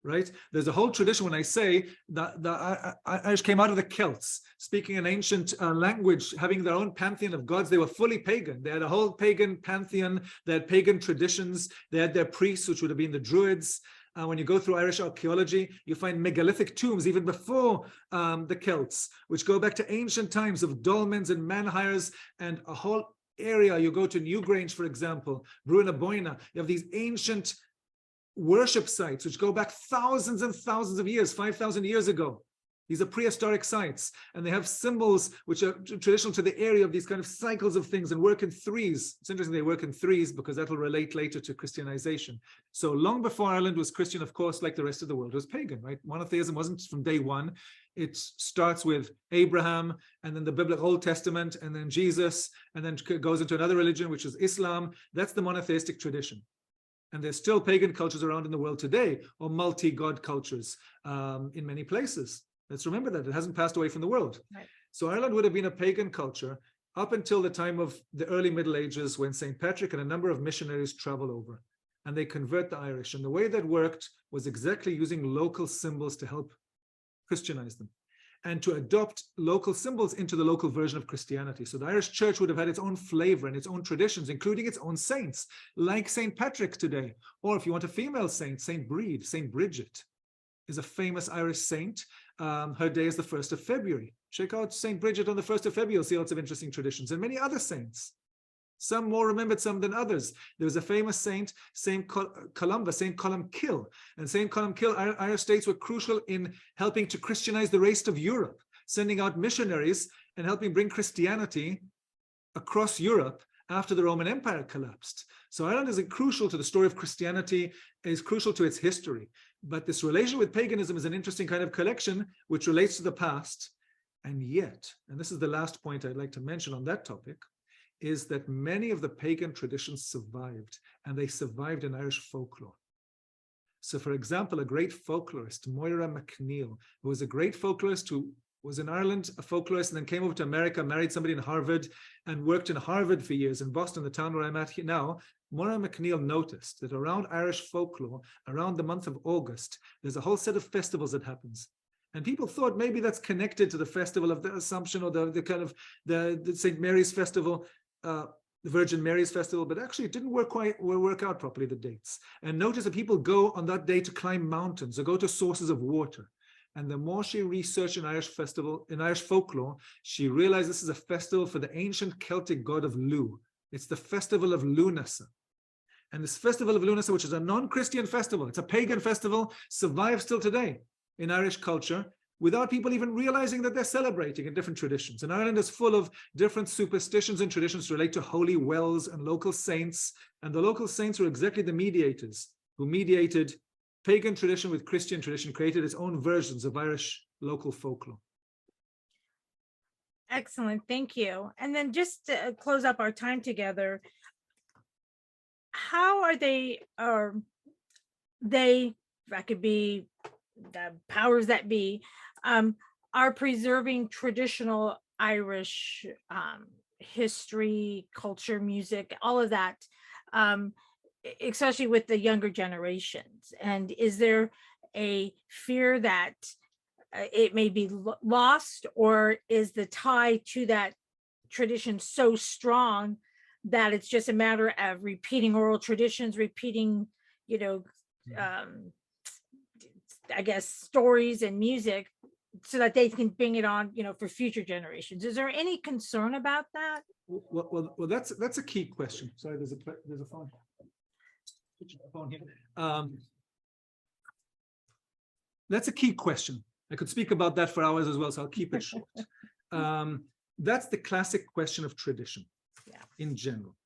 right? There's a whole tradition when I say that the Irish came out of the Celts, speaking an ancient language, having their own pantheon of gods. They were fully pagan. They had a whole pagan pantheon. They had pagan traditions. They had their priests, which would have been the Druids. When you go through Irish archaeology, you find megalithic tombs even before the Celts, which go back to ancient times of dolmens and menhirs and a whole area. You go to Newgrange, for example, Brúna Boina. You have these ancient worship sites which go back thousands and thousands of years, 5,000 years ago. These are prehistoric sites, and they have symbols which are traditional to the area of these kind of cycles of things and work in threes. It's interesting they work in threes because that will relate later to Christianization. So long before Ireland was Christian, of course, like the rest of the world, was pagan, right? Monotheism wasn't from day one. It starts with Abraham, and then the biblical Old Testament, and then Jesus, and then goes into another religion, which is Islam. That's the monotheistic tradition. And there's still pagan cultures around in the world today, or multi-god cultures in many places. Let's remember that it hasn't passed away from the world. Right. So Ireland would have been a pagan culture up until the time of the early Middle Ages, when St. Patrick and a number of missionaries travel over and they convert the Irish. And the way that worked was exactly using local symbols to help Christianize them and to adopt local symbols into the local version of Christianity. So the Irish church would have had its own flavor and its own traditions, including its own saints, like St. Patrick today. Or if you want a female saint, St. Brede, St. Bridget is a famous Irish saint. Her day is the 1st of February. Check out St. Bridget on the 1st of February. You'll see lots of interesting traditions and many other saints. Some more remembered, some than others. There was a famous saint, St. Columba, St. Columkill. And St. Columkill, Irish states were crucial in helping to Christianize the rest of Europe, sending out missionaries and helping bring Christianity across Europe after the Roman Empire collapsed. So Ireland is crucial to the story of Christianity, is crucial to its history. But this relation with paganism is an interesting kind of collection which relates to the past. And yet, and this is the last point I'd like to mention on that topic, is that many of the pagan traditions survived, and they survived in Irish folklore. So for example, a great folklorist, Moira MacNeill, who was a great folklorist who was in Ireland, a folklorist, and then came over to America, married somebody in Harvard, and worked in Harvard for years in Boston, the town where I'm at now. Moira MacNeill noticed that around Irish folklore, around the month of August, there's a whole set of festivals that happens. And people thought maybe that's connected to the festival of the Assumption or the kind of the St. Mary's festival, the Virgin Mary's festival, but actually it didn't work out properly, the dates. And notice that people go on that day to climb mountains or go to sources of water. And the more she researched in Irish folklore, she realized this is a festival for the ancient Celtic god of Lugh. It's the festival of Lunasa. And this festival of Lunasa, which is a non-Christian festival, it's a pagan festival, survives still today in Irish culture without people even realizing that they're celebrating in different traditions. And Ireland is full of different superstitions and traditions relate to holy wells and local saints. And the local saints were exactly the mediators who mediated pagan tradition with Christian tradition, created its own versions of Irish local folklore. Excellent, thank you. And then just to close up our time together, how are they, that could be the powers that be, are preserving traditional Irish history, culture, music, all of that, especially with the younger generations? And is there a fear that it may be lost, or is the tie to that tradition so strong that it's just a matter of repeating oral traditions, repeating, you know, I guess stories and music, so that they can bring it on, for future generations. Is there any concern about that? Well, that's a key question. Sorry, there's a phone. Phone here. That's a key question. I could speak about that for hours as well, so I'll keep it short. That's the classic question of tradition, in general.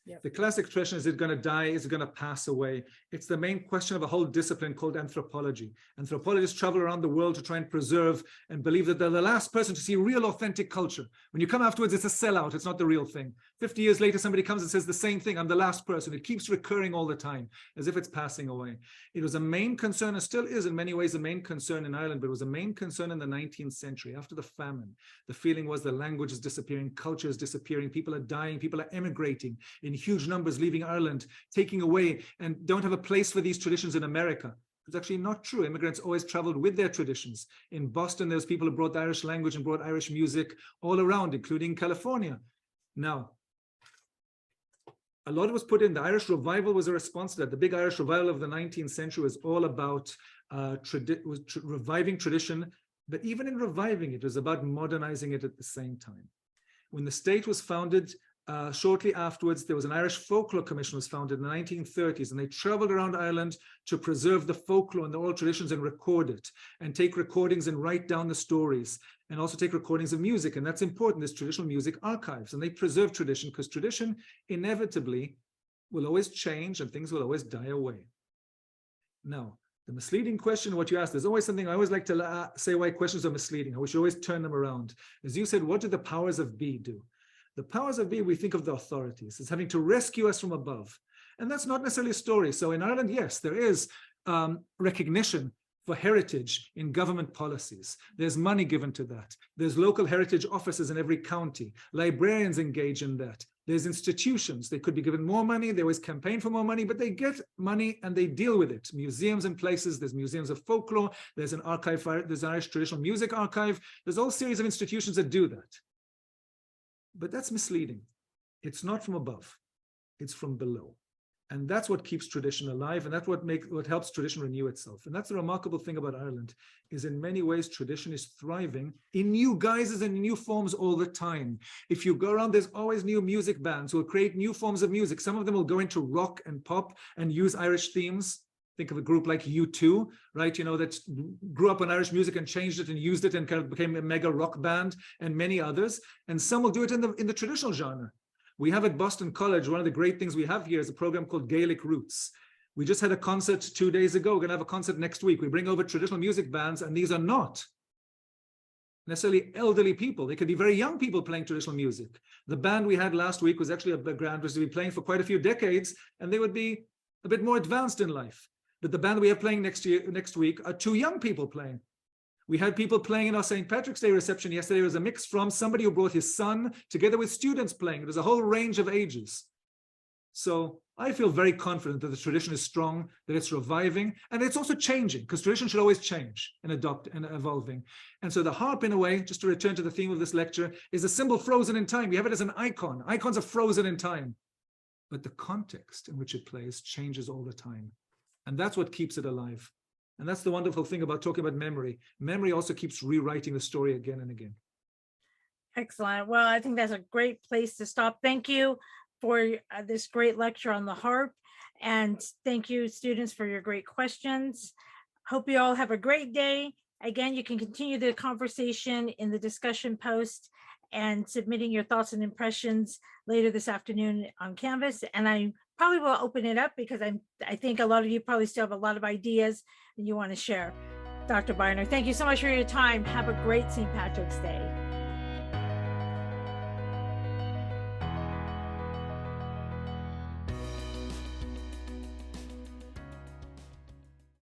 Yep. The classic tradition, is it going to die? Is it going to pass away? It's the main question of a whole discipline called anthropology. Anthropologists travel around the world to try and preserve and believe that they're the last person to see real authentic culture. When you come afterwards, it's a sellout. It's not the real thing. 50 years later, somebody comes and says the same thing. I'm the last person. It keeps recurring all the time, as if it's passing away. It was a main concern, and still is in many ways a main concern in Ireland, but it was a main concern in the 19th century. After the famine, the feeling was the language is disappearing, culture is disappearing, people are dying, people are emigrating in huge numbers, leaving Ireland, taking away, and don't have a place for these traditions in America. It's actually not true. Immigrants always traveled with their traditions. In Boston, there's people who brought the Irish language and brought Irish music all around, including California. Now, a lot was put in. The Irish revival was a response to that. The big Irish revival of the 19th century was all about reviving tradition, but even in reviving it, was about modernizing it at the same time. When the state was founded, shortly afterwards, there was an Irish Folklore Commission was founded in the 1930s, and they traveled around Ireland to preserve the folklore and the oral traditions and record it, and take recordings and write down the stories, and also take recordings of music. And that's important, there's traditional music archives, and they preserve tradition, because tradition inevitably will always change and things will always die away. Now, the misleading question, what you asked, there's always something I always like to say why questions are misleading. We should always turn them around. As you said, what do the powers of be do? The powers of be, we think of the authorities as having to rescue us from above. And that's not necessarily a story. So in Ireland, yes, there is recognition for heritage in government policies. There's money given to that. There's local heritage offices in every county. Librarians engage in that. There's institutions. They could be given more money. They always campaign for more money, but they get money and they deal with it. Museums and places. There's museums of folklore. There's an archive. There's an Irish traditional music archive. There's all series of institutions that do that. But that's misleading. It's not from above. It's from below. And that's what keeps tradition alive, and that's what helps tradition renew itself. And that's the remarkable thing about Ireland, is in many ways tradition is thriving in new guises and new forms all the time. If you go around, there's always new music bands who will create new forms of music. Some of them will go into rock and pop and use Irish themes. Think of a group like U2, right? That grew up on Irish music and changed it and used it and kind of became a mega rock band, and many others. And some will do it in the traditional genre. We have at Boston College, one of the great things we have here is a program called Gaelic Roots. We just had a concert 2 days ago. We're going to have a concert next week. We bring over traditional music bands, and these are not necessarily elderly people. They could be very young people playing traditional music. The band we had last week was actually a band which has been playing for quite a few decades, and they would be a bit more advanced in life. But the band we have playing next week are two young people playing. We had people playing in our St. Patrick's Day reception yesterday. It was a mix from somebody who brought his son together with students playing. It was a whole range of ages. So I feel very confident that the tradition is strong, that it's reviving, and it's also changing, because tradition should always change and adopt and evolving. And so the harp, in a way, just to return to the theme of this lecture, is a symbol frozen in time. We have it as an icon. Icons are frozen in time. But the context in which it plays changes all the time. And that's what keeps it alive. And that's the wonderful thing about talking about memory. Memory also keeps rewriting the story again and again. Excellent. Well, I think that's a great place to stop. Thank you for this great lecture on the harp. And thank you, students, for your great questions. Hope you all have a great day. Again, you can continue the conversation in the discussion post and submitting your thoughts and impressions later this afternoon on Canvas. And I probably will open it up because I think a lot of you probably still have a lot of ideas that you want to share. Dr. Beiner, thank you so much for your time. Have a great St. Patrick's Day.